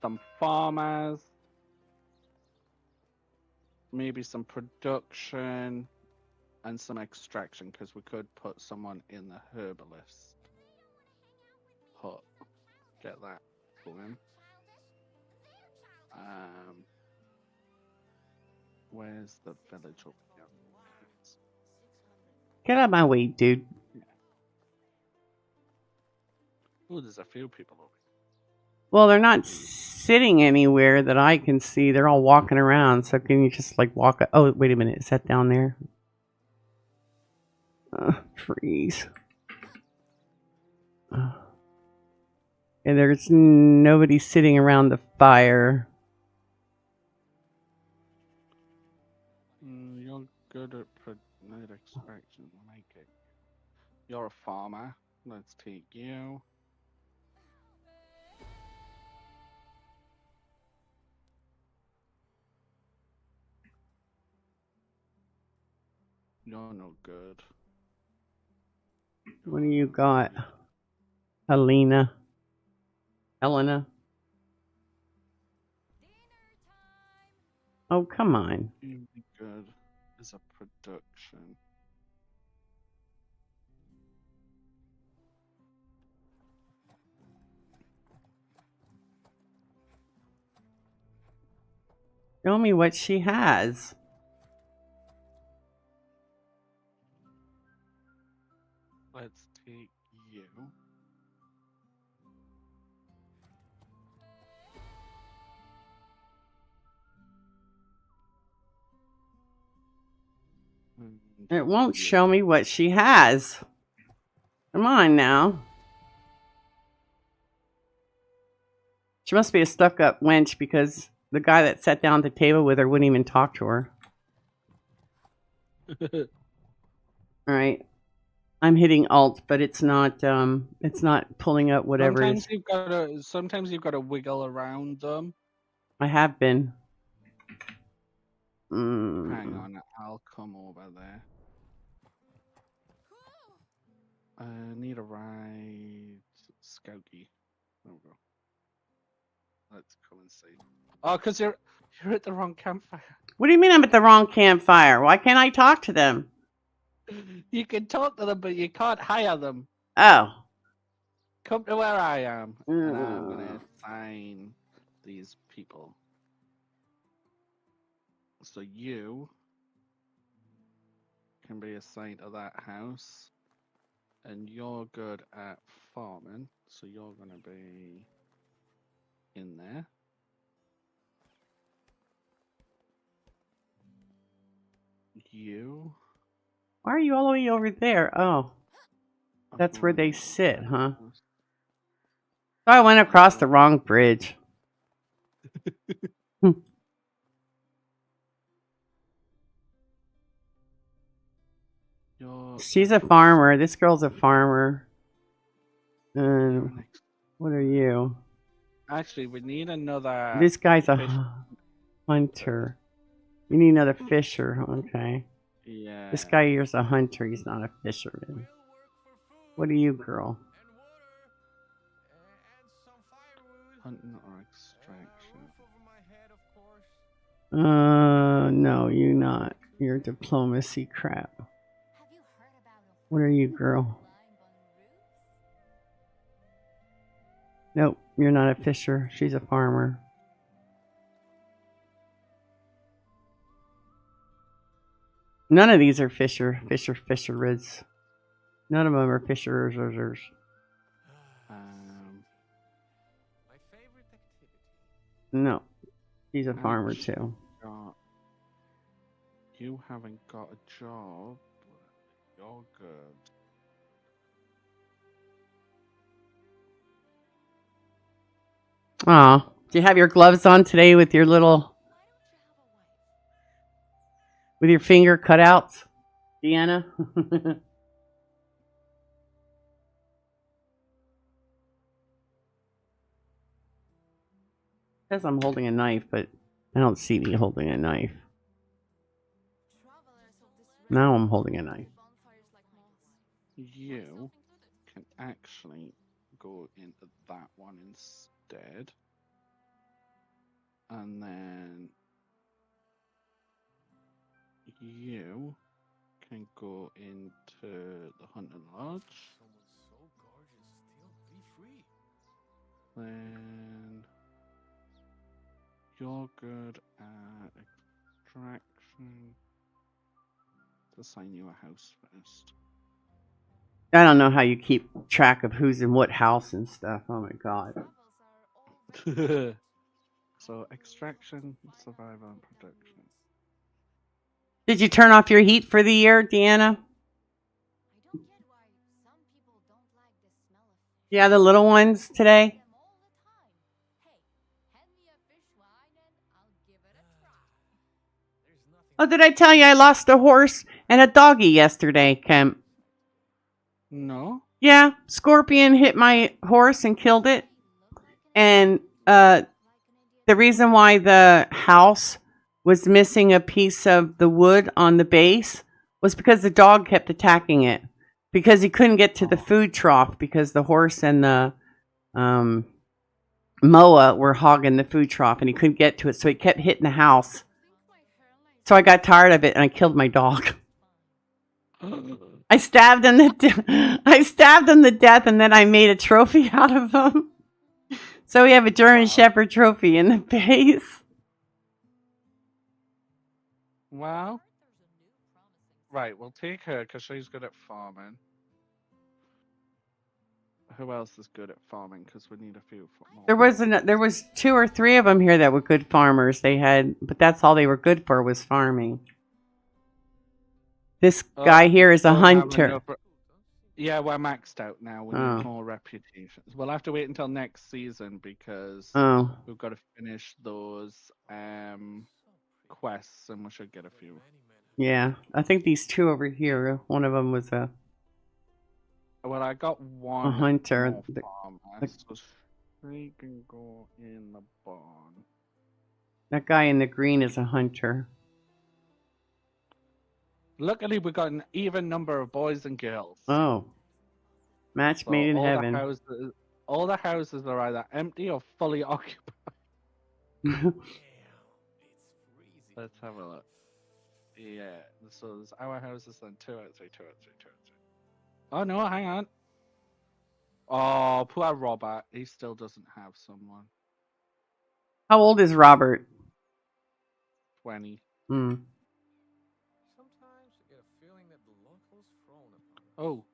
some farmers, maybe some production, and some extraction, because we could put someone in the herbalist hut. Get that going. Where's the village over here? Get out of my way, dude. Oh, there's a few people over here. Well, they're not sitting anywhere that I can see. They're all walking around. So can you just like walk? Oh, wait a minute. Is that down there? Freeze. And there's nobody sitting around the fire. You're good at night extraction. Make it. You're a farmer. Let's take you. You're no good. What do you got? Helena. Oh, come on. You'd be good as a production. Show me what she has. Let's take you. It won't show me what she has. Come on now. She must be a stuck-up wench because the guy that sat down at the table with her wouldn't even talk to her. All right. I'm hitting Alt, but it's not pulling up whatever it is. Sometimes you've got to wiggle around them. I have been. Hang on, I'll come over there. Need a ride, Scouty. There we go. Let's come and see. Oh, because you're at the wrong campfire. What do you mean I'm at the wrong campfire? Why can't I talk to them? You can talk to them, but you can't hire them. Oh. Come to where I am, and I'm gonna assign these people. So you can be assigned to that house, and you're good at farming, so you're gonna be in there. You. Why are you all the way over there? Oh. That's where they sit, huh? Oh, I went across the wrong bridge. She's a farmer. This girl's a farmer. What are you? Actually, we need another. This guy's a hunter. You need another fisher. Okay. Yeah. This guy here's a hunter. He's not a fisherman. What are you, girl? Hunting or extraction? Roof over my head, of course. No, you not. You're diplomacy crap. Have you heard about a What are you, horse girl? climb on roofs? Nope, you're not a fisher. She's a farmer. None of these are fisherids. None of them are fishers. My favorite activity. No, she's a farmer too. You haven't got a job. You're good. Aw, do you have your gloves on today with your little, with your finger cutouts, Deanna? Says I'm holding a knife, but I don't see me holding a knife. Travelers of this Now I'm holding a knife. bonfires like moths. You can actually go into that one instead. And then you can go into the hunting lodge. Someone so gorgeous, still be free. Then you're good at extraction. Let's assign you a house first. I don't know how you keep track of who's in what house and stuff. Oh my god. Travels are all very So extraction, survival, and production. Did you turn off your heat for the year, Deanna? I don't get why some people don't like the smell of fish. Yeah, the little ones today. Them all the time. Hey, hand me a fish wine and I'll give it a try. There's nothing. Oh, did I tell you I lost a horse and a doggy yesterday, Kemp? No. Yeah, scorpion hit my horse and killed it. And the reason why the house was missing a piece of the wood on the base was because the dog kept attacking it. Because he couldn't get to the food trough because the horse and the moa were hogging the food trough and he couldn't get to it. So he kept hitting the house. So I got tired of it and I killed my dog. I stabbed him to death and then I made a trophy out of him. So we have a German Shepherd trophy in the base. Well, right, we'll take her because she's good at farming. Who else is good at farming? Because we need a few more. There was 2 or 3 of them here that were good farmers. They had, but that's all they were good for was farming. This guy here is a don't have hunter. enough Yeah, we're maxed out now. We Oh. need more reputations. We'll have to wait until next season because Oh, we've got to finish those quests and we should get a few. yeah. I think these 2 over here. One of them was a Well, I got one hunter. more The- farmer, so she can go in the barn. That guy in the green is a hunter. Luckily, we got an even number of boys and girls. Oh, match So made in all heaven. all the houses are either empty or fully occupied. Damn, it's freezing. Let's have a look. Yeah, so there's our houses, then 2 out of 3, 2 out of 3, 2 out of 3. Oh no, hang on. Oh, poor Robert. He still doesn't have someone. How old is Robert? 20. Hmm. Sometimes you get a feeling that the locals frown upon us.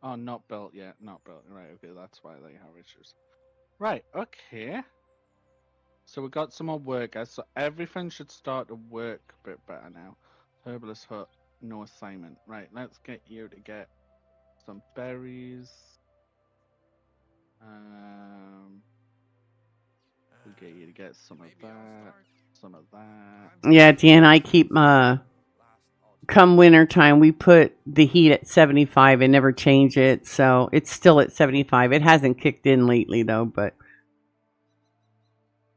Oh, not built yet. Not built. Right, okay, that's why they have issues. Right, okay. So we got some more workers, so everything should start to work a bit better now. Herbalist hut, no assignment. Right, let's get you to get some berries. We'll get you to get some of Maybe I'll that, start some of that. Yeah, Dan, I keep last autumn. come winter time, we put the heat at 75 and never change it. So it's still at 75. It hasn't kicked in lately though, but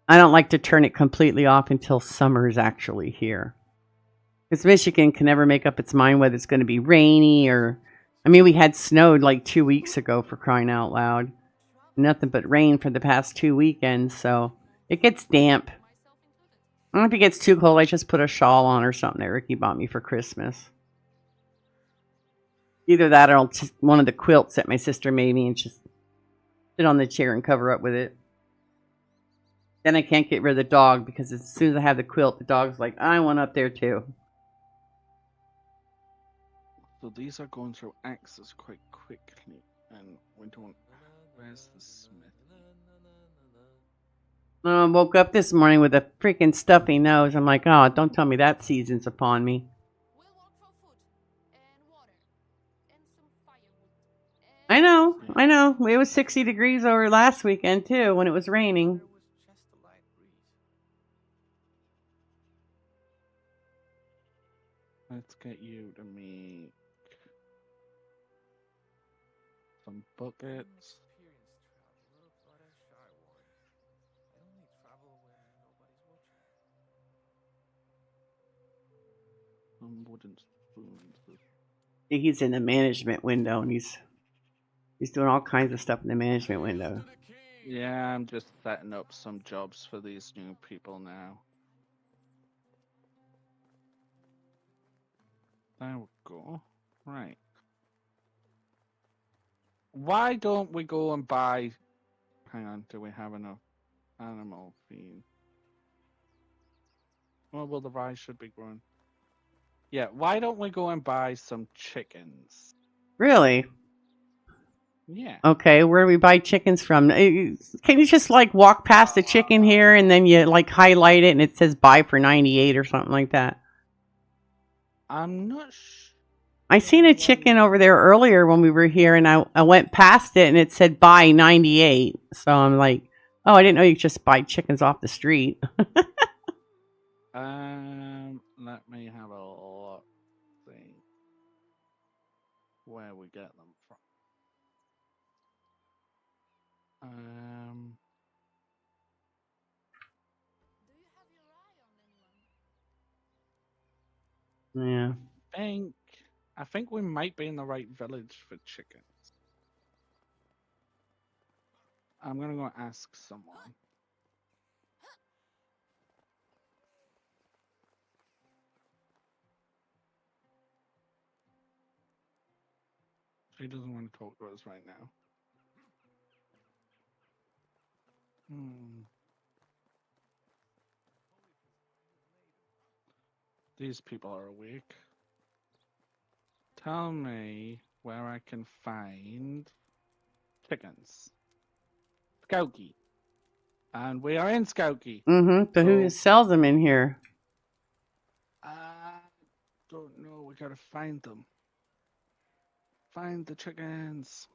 I don't like to turn it completely off until summer is actually here. Because Michigan can never make up its mind whether it's going to be rainy or, I mean, we had snowed like 2 weeks ago for crying out loud. Nothing but rain for the past 2 weekends, so it gets damp. I don't know if it gets too cold. I just put a shawl on or something that Ricky bought me for Christmas. Either that or one of the quilts that my sister made me and just sit on the chair and cover up with it. Then I can't get rid of the dog because as soon as I have the quilt, the dog's like, I want up there too. So these are going through axes quite quickly, and we don't. Where's the smith? Woke up this morning with a freaking stuffy nose. I'm like, oh, don't tell me that season's upon me. We'll walk for food and water and some firewood. I know. It was 60 degrees over last weekend too when it was raining. There was just a light breeze. Let's get you to make some buckets. Experienced traveler, but a shy one. I only travel where nobody's watching. Some wooden spoons. He's in the management window and he's doing all kinds of stuff in the management window. Yeah, I'm just setting up some jobs for these new people now. There we go. Right. Why don't we go and buy... Hang on, do we have enough animal feed? Oh, well, the rice should be growing. Yeah, why don't we go and buy some chickens? Really? Yeah. Okay, where do we buy chickens from? Can you just like walk past the chicken here and then you like highlight it and it says buy for 98 or something like that? I'm not sure. I seen a chicken over there earlier when we were here and I went past it and it said buy 98. So I'm like, oh, I didn't know you could just buy chickens off the street. Let me have a look. See where we get them from. Do you have your eye on anyone? Yeah. I think we might be in the right village for chickens. I'm gonna go ask someone. She doesn't want to talk to us right now. These people are awake. Tell me where I can find chickens. Skoukie. And we are in Skoukie. Mm-hmm. But who So- sells them in here? I don't know. We gotta find them. Find the chickens.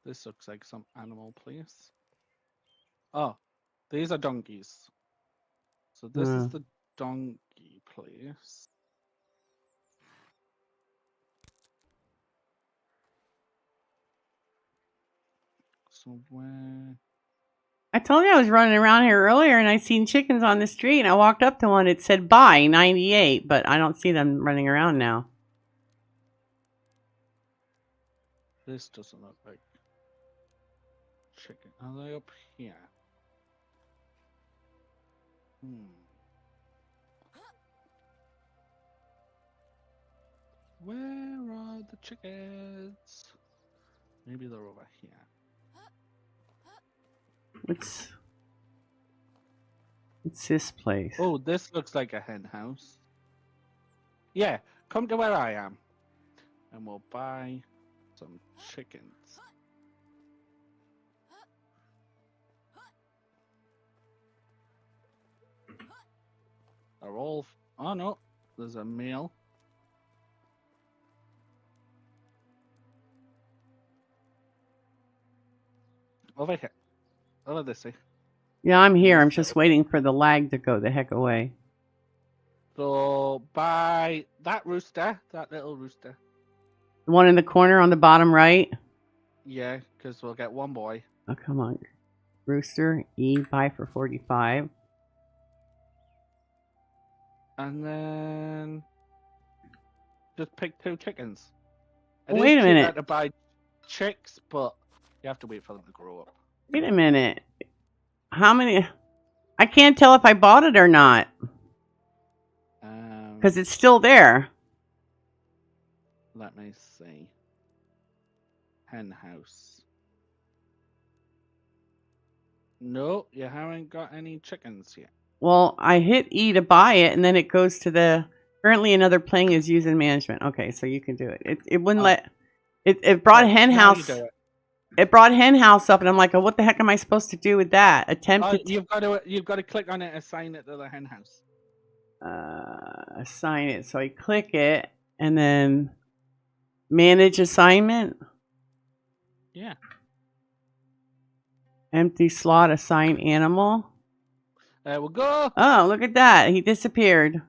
This looks like some animal place. Oh, these are donkeys. So this is the donkey place. So where? I told you I was running around here earlier and I seen chickens on the street and I walked up to one. It said buy 98, but I don't see them running around now. This doesn't look like chicken. Are they up here? Where are the chickens? Maybe they're over here. What's this place? Oh, this looks like a hen house. Yeah, come to where I am. And we'll buy some chickens. They're all... Oh no, there's a male. Over here. Over this way. Yeah, I'm here. I'm just waiting for the lag to go the heck away. So, buy that rooster, that little rooster. The one in the corner on the bottom right? Yeah, because we'll get one boy. Oh, come on. Rooster, buy for 45. And then just pick 2 chickens. Wait a minute. To buy chicks, but You have to wait for them to grow up. Wait a minute. How many? I can't tell if I bought it or not because it's still there. Let me see. Hen house. No, you haven't got any chickens yet. Well, I hit E to buy it, and then it goes to the currently another playing is used in management. Okay, so you can do it. It wouldn't let it brought hen Now house. you do it. It brought hen house up, and I'm like, oh, what the heck am I supposed to do with that? You've got to click on it, assign it to the hen house. Assign it. So I click it, and then manage assignment. Yeah. Empty slot, assign animal. There we go. Oh, look at that. He disappeared.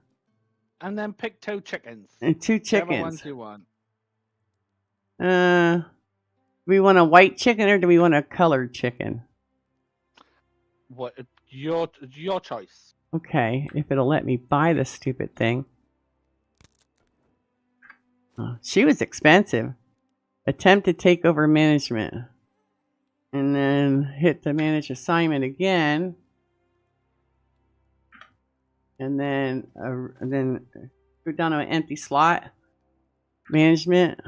And then pick 2 chickens. And 2 Whichever ones chickens. you want. Do we want a white chicken or do we want a colored chicken? What your choice. Okay, if it'll let me buy this stupid thing. Oh, she was expensive. Attempt to take over management. And then hit the manage assignment again. And then go down to an empty slot. Management.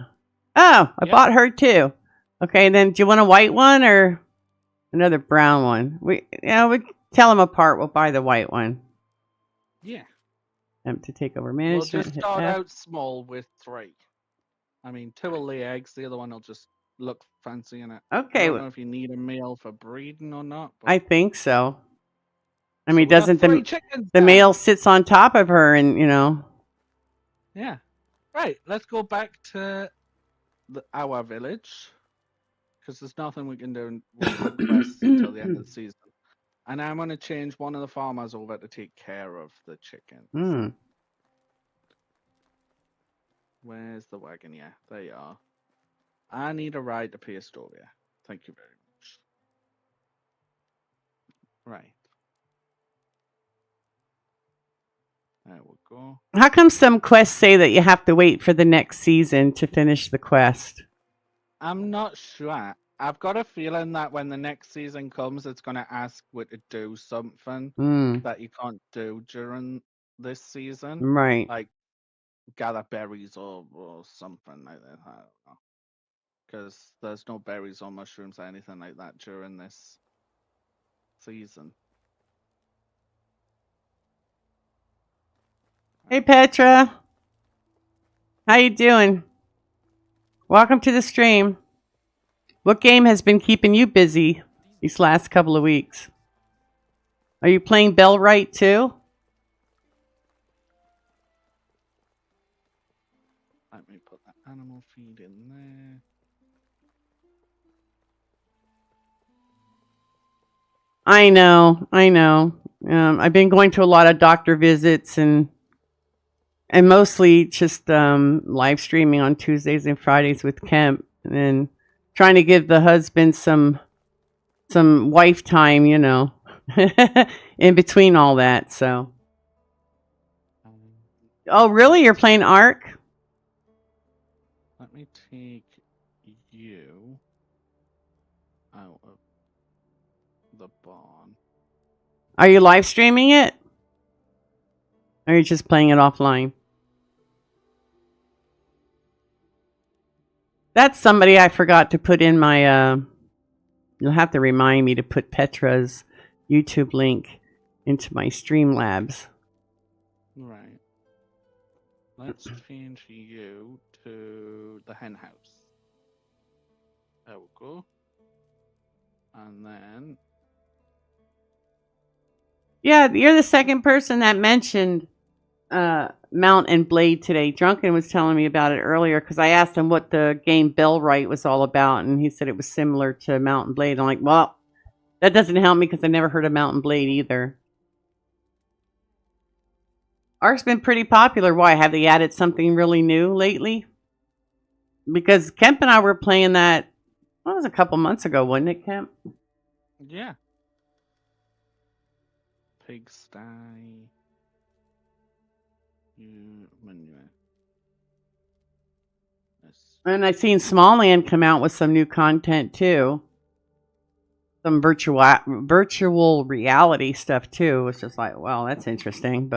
Oh, I bought her too. Okay, then do you want a white one or another brown one? We tell them apart. We'll buy the white one. Yeah. To take over We'll management. just hit start F. out small with 3. I mean, 2 will lay eggs. The other one will just look fancy in it. Okay, I don't know if you need a male for breeding or not. But... I think so. I So mean, we got doesn't 3 chickens the now. male sits on top of her and Yeah. Right. Let's go back to our village because there's nothing we can do with the quest until the end of the season. And I'm going to change one of the farmers over to take care of the chickens. Hmm. Where's the wagon? Yeah, there you are. I need a ride to Prehistoria. Thank you very much. Right. There we go. How come some quests say that you have to wait for the next season to finish the quest? I'm not sure. I've got a feeling that when the next season comes, it's going to ask you to do something that you can't do during this season. Right. Like gather berries or something like that. I don't know. Because there's no berries or mushrooms or anything like that during this season. Hey Petra. How you doing? Welcome to the stream. What game has been keeping you busy these last couple of weeks? Are you playing Bellwright too? Let me put that animal feed in there. I know. I've been going to a lot of doctor visits and mostly just live streaming on Tuesdays and Fridays with Kemp, and then trying to give the husband some wife time, in between all that. So, oh really? You're playing Ark? Let me take you out of the barn. Are you live streaming it? Or are you just playing it offline? That's somebody I forgot to put in my, you'll have to remind me to put Petra's YouTube link into my Streamlabs. Right. Let's change you to the hen house. There we go. And then... Yeah, you're the second person that mentioned Mount and Blade today. Drunken was telling me about it earlier because I asked him what the game Bellwright was all about, and he said it was similar to Mount and Blade. I'm like, well, that doesn't help me because I never heard of Mount and Blade either. Ark's been pretty popular. Why? Have they added something really new lately? Because Kemp and I were playing that, well, it was a couple months ago, wasn't it, Kemp? Yeah. Pigsty. Menu. And I've seen Smallland come out with some new content too. some virtual reality stuff too. It's just like, wow, that's interesting.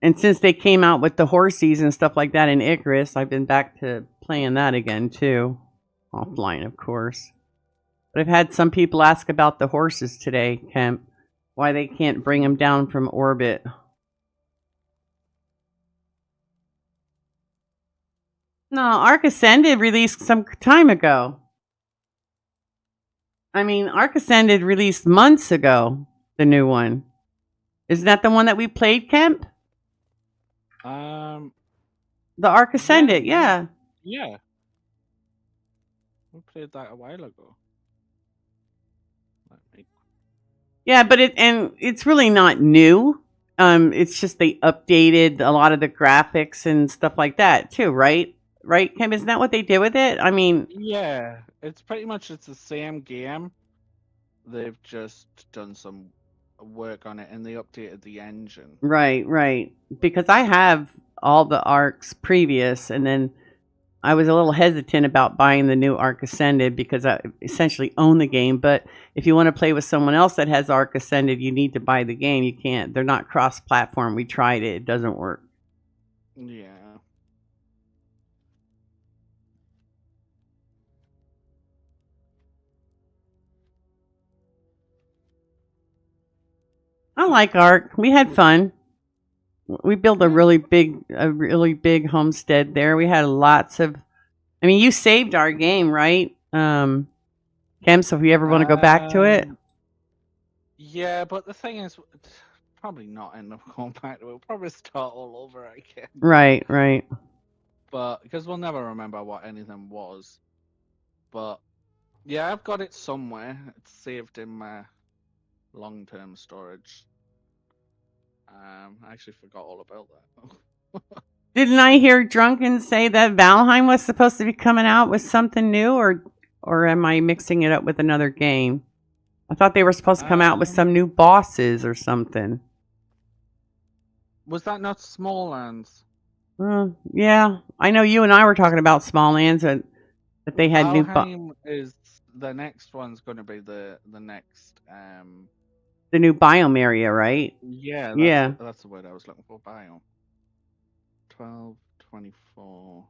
And since they came out with the horsies and stuff like that in Icarus, I've been back to playing that again too, offline of course. But I've had some people ask about the horses today, Kemp, why they can't bring them down from orbit. No, Ark Ascended released some time ago. I mean, Ark Ascended released months ago, the new one. Isn't that the one that we played, Kemp? Um, The Ark Ascended, yeah. yeah. yeah. We played that a while ago. Let me- Yeah, but it's really not new. It's just they updated a lot of the graphics and stuff like that too, right? Right, Kemp? Isn't that what they did with it? I mean, Yeah, it's pretty much it's the same game. They've just done some work on it and they updated the engine. right. Because I have all the Arks previous, and then I was a little hesitant about buying the new Ark Ascended because I essentially own the game. But if you want to play with someone else that has Ark Ascended, you need to buy the game. You can't. They're not cross-platform. We tried it. It doesn't work. Yeah. I like Ark. We had fun. We built a really big homestead there. We had lots of. I mean, you saved our game, right, Kem? So if you ever want to go back to it, Yeah, but the thing is, it's probably not end up going back to it. We'll probably start all over again. right. But because we'll never remember what anything was. But yeah, I've got it somewhere. It's saved in my long-term storage. I actually forgot all about that. Didn't I hear Drunken say that Valheim was supposed to be coming out with something new, or am I mixing it up with another game? I thought they were supposed to come out with some new bosses or something. Was that not Smalllands? Yeah, I know you and I were talking about Smalllands, and that they had new. Valheim is the next one's going to be the next. The new biome area, right? Yeah, Yeah. That's the word I was looking for. Biome. 1224.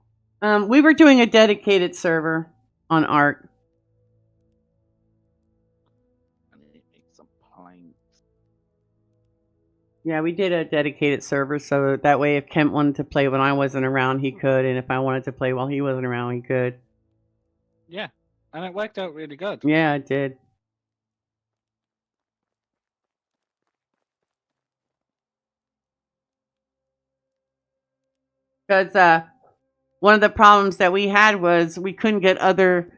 We were doing a dedicated server on Ark. I need to make some planks. Yeah, we did a dedicated server, so that way if Kent wanted to play when I wasn't around, he could, and if I wanted to play while he wasn't around, he could. Yeah, and it worked out really good. Yeah, it did. Because one of the problems that we had was we couldn't get other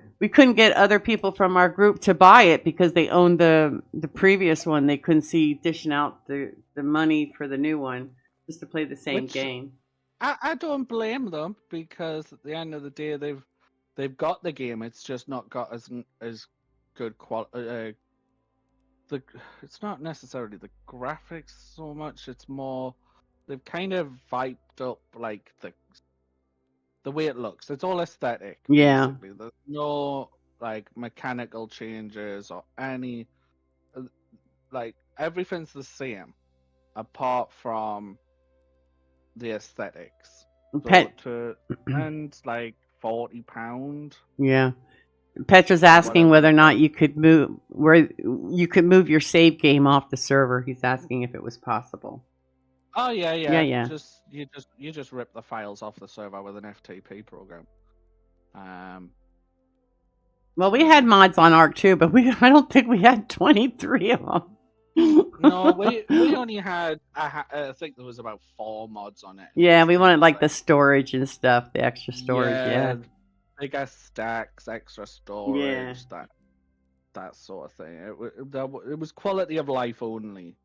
people from our group to buy it because they owned the previous one. They couldn't see dishing out the money for the new one just to play the same game. I don't blame them because at the end of the day they've got the game. It's just not got as good quality. It's not necessarily the graphics so much. It's more they've kind of vibed up like the way it looks. It's all aesthetic. Yeah. Basically. There's no like mechanical changes or any like everything's the same apart from the aesthetics. So and like £40. Yeah. Petra's asking whether or not you could move your save game off the server. He's asking if it was possible. Oh yeah. Yeah. You just rip the files off the server with an FTP program. Well, we had mods on Ark too, but I don't think we had 23 of them. No, we only had I think there was about 4 mods on it. Yeah, we wanted like the storage and stuff, the extra storage. Yeah. Bigger stacks, extra storage, that sort of thing. It was quality of life only.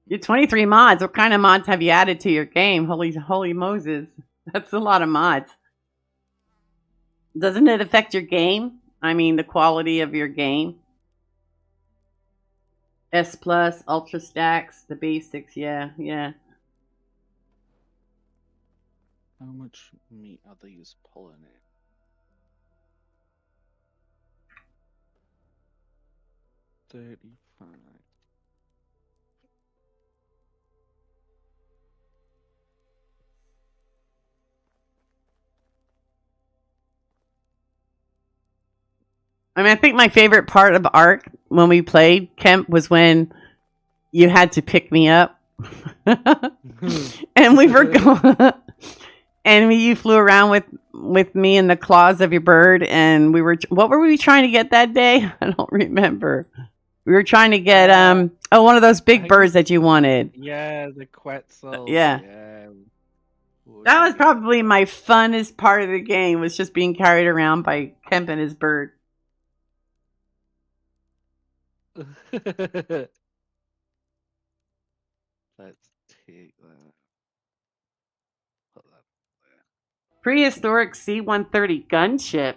You're 23 mods. What kind of mods have you added to your game? Holy Moses. That's a lot of mods. Doesn't it affect your game? I mean, the quality of your game? S+, Ultra Stacks, the basics, yeah. How much meat are these pulling in? 35. I mean, I think my favorite part of Ark when we played Kemp was when you had to pick me up, and we were going, and you flew around with me in the claws of your bird, and we were. What were we trying to get that day? I don't remember. We were trying to get one of those big birds that you wanted. Yeah, the Quetzal. Yeah. Oh, That was dear. probably my funnest part of the game, was just being carried around by Kemp and his bird. Let's take that. Put that there. Prehistoric C-130 gunship.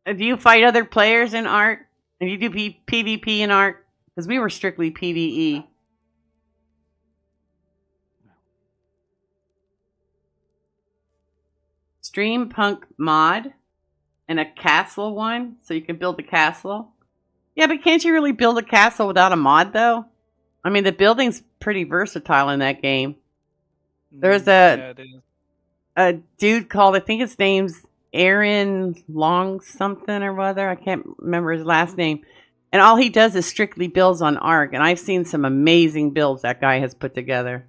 Do you fight other players in Ark? And you do PvP in Ark? Because we were strictly PvE. Streampunk mod and a castle one, so you can build a castle. Yeah, but can't you really build a castle without a mod, though? I mean, the building's pretty versatile in that game. There's Yeah, it is. a dude called, I think his name's Aaron Long something or other. I can't remember his last name. And all he does is strictly builds on Ark. And I've seen some amazing builds that guy has put together.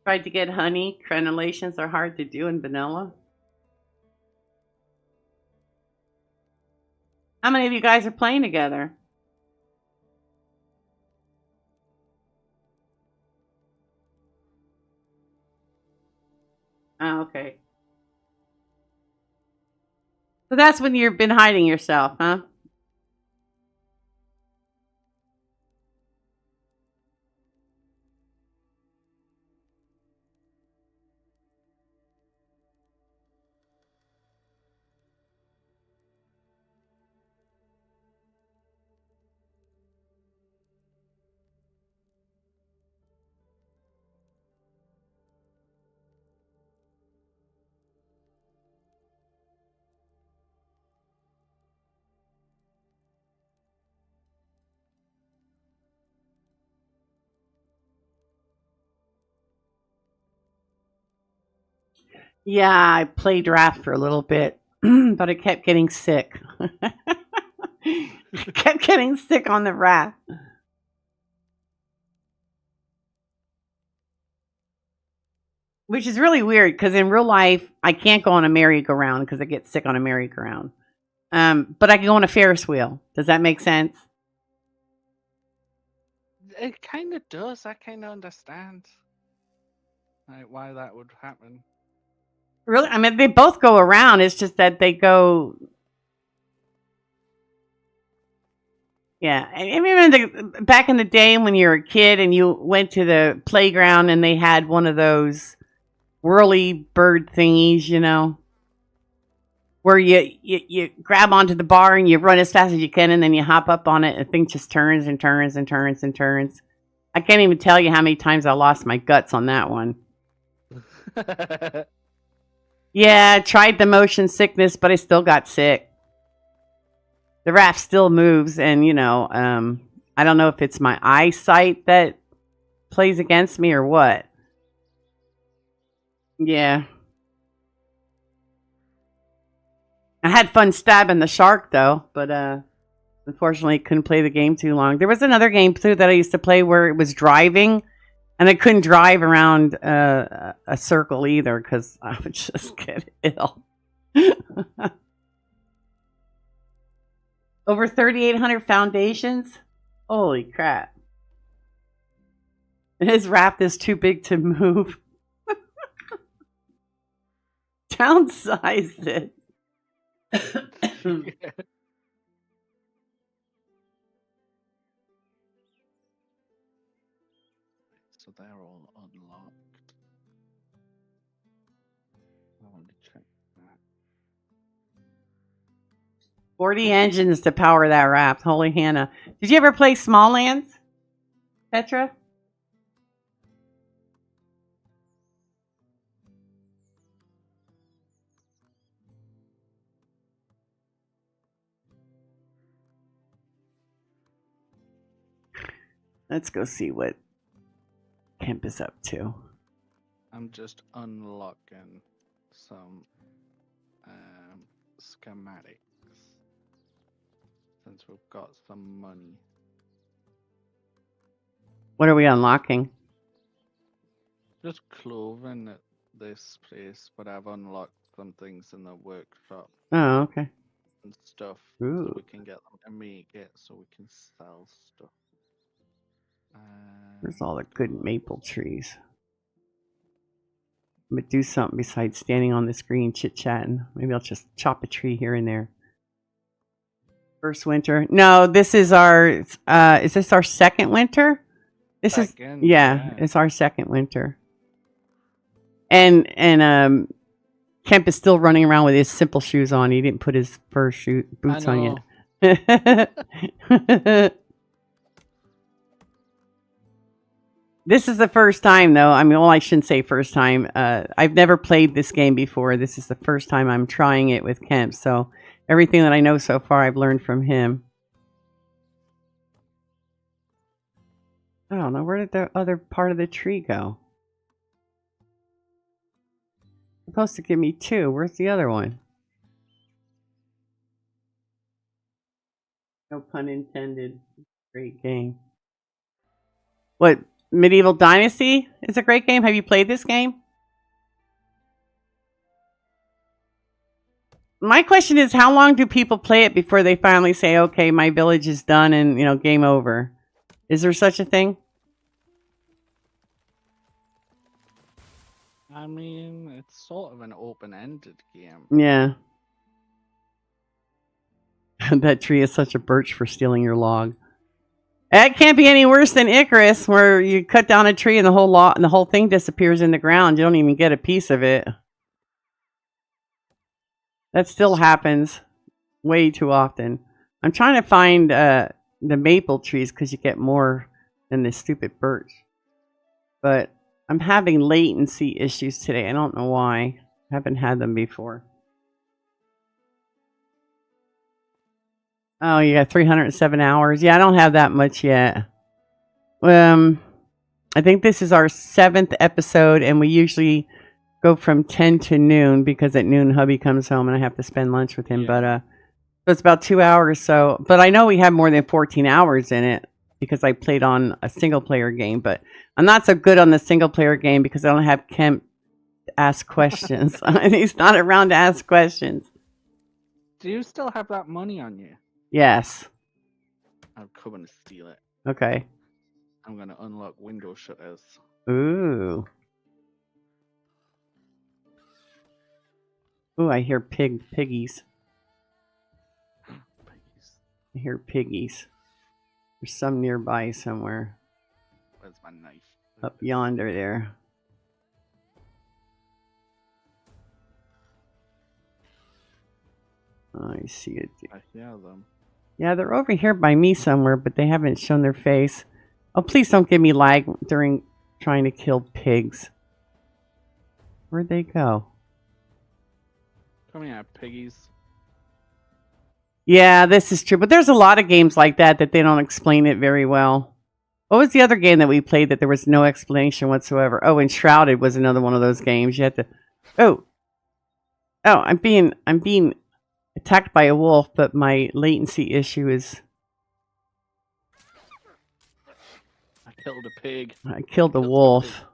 Tried to get honey. Crenellations are hard to do in vanilla. How many of you guys are playing together? Oh, okay. So that's when you've been hiding yourself, huh? Yeah, I played draft for a little bit, but I kept getting sick. I kept getting sick on the raft. Which is really weird because in real life, I can't go on a merry-go-round because I get sick on a merry-go-round. But I can go on a Ferris wheel. Does that make sense? It kind of does. I kind of understand why that would happen. Really? I mean, they both go around. It's just that they go. Yeah, I remember back in the day when you were a kid and you went to the playground and they had one of those whirly bird thingies, you know, where you grab onto the bar and you run as fast as you can and then you hop up on it and the thing just turns and turns and turns and turns. I can't even tell you how many times I lost my guts on that one. Yeah, I tried the motion sickness, but I still got sick. The raft still moves, and, you know, I don't know if it's my eyesight that plays against me or what. Yeah. I had fun stabbing the shark, though, but unfortunately couldn't play the game too long. There was another game, too, that I used to play where it was driving, and I couldn't drive around a circle either because I would just get ill. Over 3,800 foundations? Holy crap. His raft is too big to move. Downsize it. So they're all unlocked. I want to check that. 40 engines to power that raft. Holy Hannah. Did you ever play Small Lands, Petra? Let's go see what Kemp is up to. I'm just unlocking some schematics since we've got some money. What are we unlocking? Just clothing at this place, but I've unlocked some things in the workshop Oh, okay. and stuff. Ooh. So we can get them to make it so we can sell stuff. Where's all the good maple trees? I'm gonna do something besides standing on the screen chit-chatting. Maybe I'll just chop a tree here and there. First winter. No, this is our, is this our second winter? This Second, is, yeah, it's our second winter. And Kemp is still running around with his simple shoes on. He didn't put his fur boots on yet. This is the first time, though. I mean, well, I shouldn't say first time. I've never played this game before. This is the first time I'm trying it with Kemp. So everything that I know so far, I've learned from him. I don't know. Where did the other part of the tree go? Supposed to give me 2. Where's the other one? No pun intended. Great game. What? Medieval Dynasty is a great game. Have you played this game? My question is, how long do people play it before they finally say, okay, my village is done and, you know, game over? Is there such a thing? I mean, it's sort of an open-ended game. Yeah. That tree is such a birch for stealing your log. That can't be any worse than Icarus, where you cut down a tree and the whole thing disappears in the ground. You don't even get a piece of it. That still happens way too often. I'm trying to find the maple trees because you get more than the stupid birch. But I'm having latency issues today. I don't know why. I haven't had them before. Oh, you got 307 hours. Yeah, I don't have that much yet. I think this is our 7th episode, and we usually go from 10 to noon because at noon hubby comes home and I have to spend lunch with him. Yeah. But so it's about 2 hours. So, but I know we have more than 14 hours in it because I played on a single player game. But I'm not so good on the single player game because I don't have Kemp to ask questions. He's not around to ask questions. Do you still have that money on you? Yes. I'm coming to steal it. Okay. I'm gonna unlock window shutters. Ooh. Ooh, I hear piggies. I hear piggies. There's some nearby somewhere. Where's my knife? Up yonder there. Oh, I see it. I hear them. Yeah, they're over here by me somewhere, but they haven't shown their face. Oh, please don't give me lag during trying to kill pigs. Where'd they go? Come here, piggies. Yeah, this is true. But there's a lot of games like that that they don't explain it very well. What was the other game that we played that there was no explanation whatsoever? Oh, Enshrouded was another one of those games. You had to... Oh, I'm being attacked by a wolf, but my latency issue is... I killed a pig. I killed a wolf.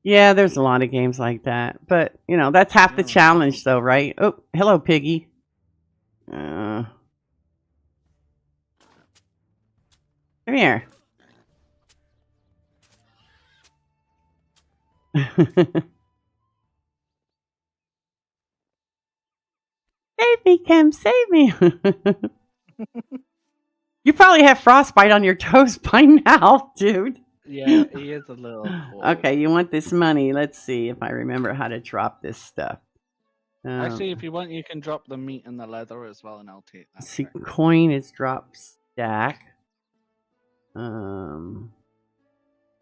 Yeah, there's a lot of games like that. But, you know, that's half the challenge, though, right? Oh, hello, piggy. Come here. Save me, Kim, save me. You probably have frostbite on your toes by now, dude. Yeah, he is a little cold. Okay, you want this money. Let's see if I remember how to drop this stuff. Actually, if you want, you can drop the meat and the leather as well, and I'll take that. See, coin is drop stack.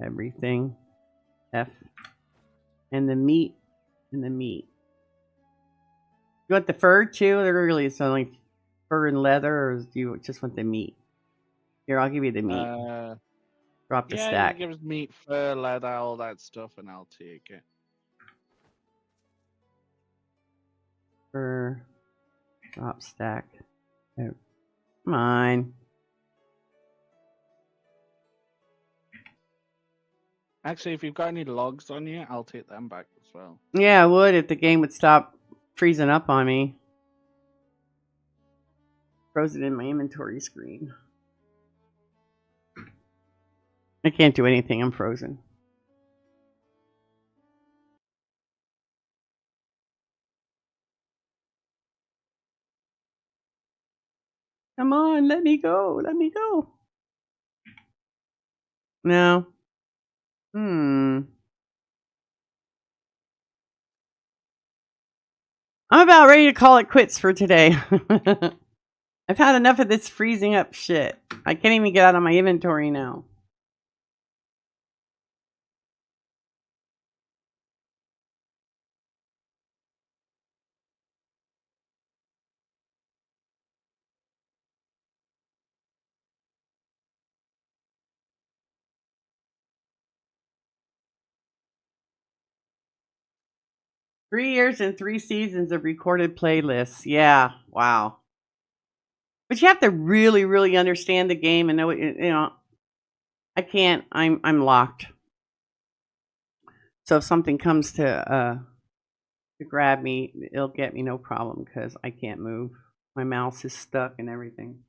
Everything. F. And the meat. And the meat. You want the fur too? Or really, it's only fur and leather, or do you just want the meat? Here, I'll give you the meat. Drop the Yeah, stack. he gives meat, fur, leather, all that stuff, and I'll take it. Fur. Drop stack. Oh, come on. Actually, if you've got any logs on you, I'll take them back as well. Yeah, I would if the game would stop freezing up on me. Froze it in my inventory screen. I can't do anything. I'm frozen. Come on, let me go. Let me go. No. I'm about ready to call it quits for today. I've had enough of this freezing up shit. I can't even get out of my inventory now. Three years and 3 seasons of recorded playlists. Yeah, wow. But you have to really, really understand the game and know what you know. I can't. I'm locked. So if something comes to grab me, it'll get me no problem because I can't move. My mouse is stuck and everything.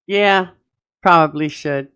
Yeah, probably should.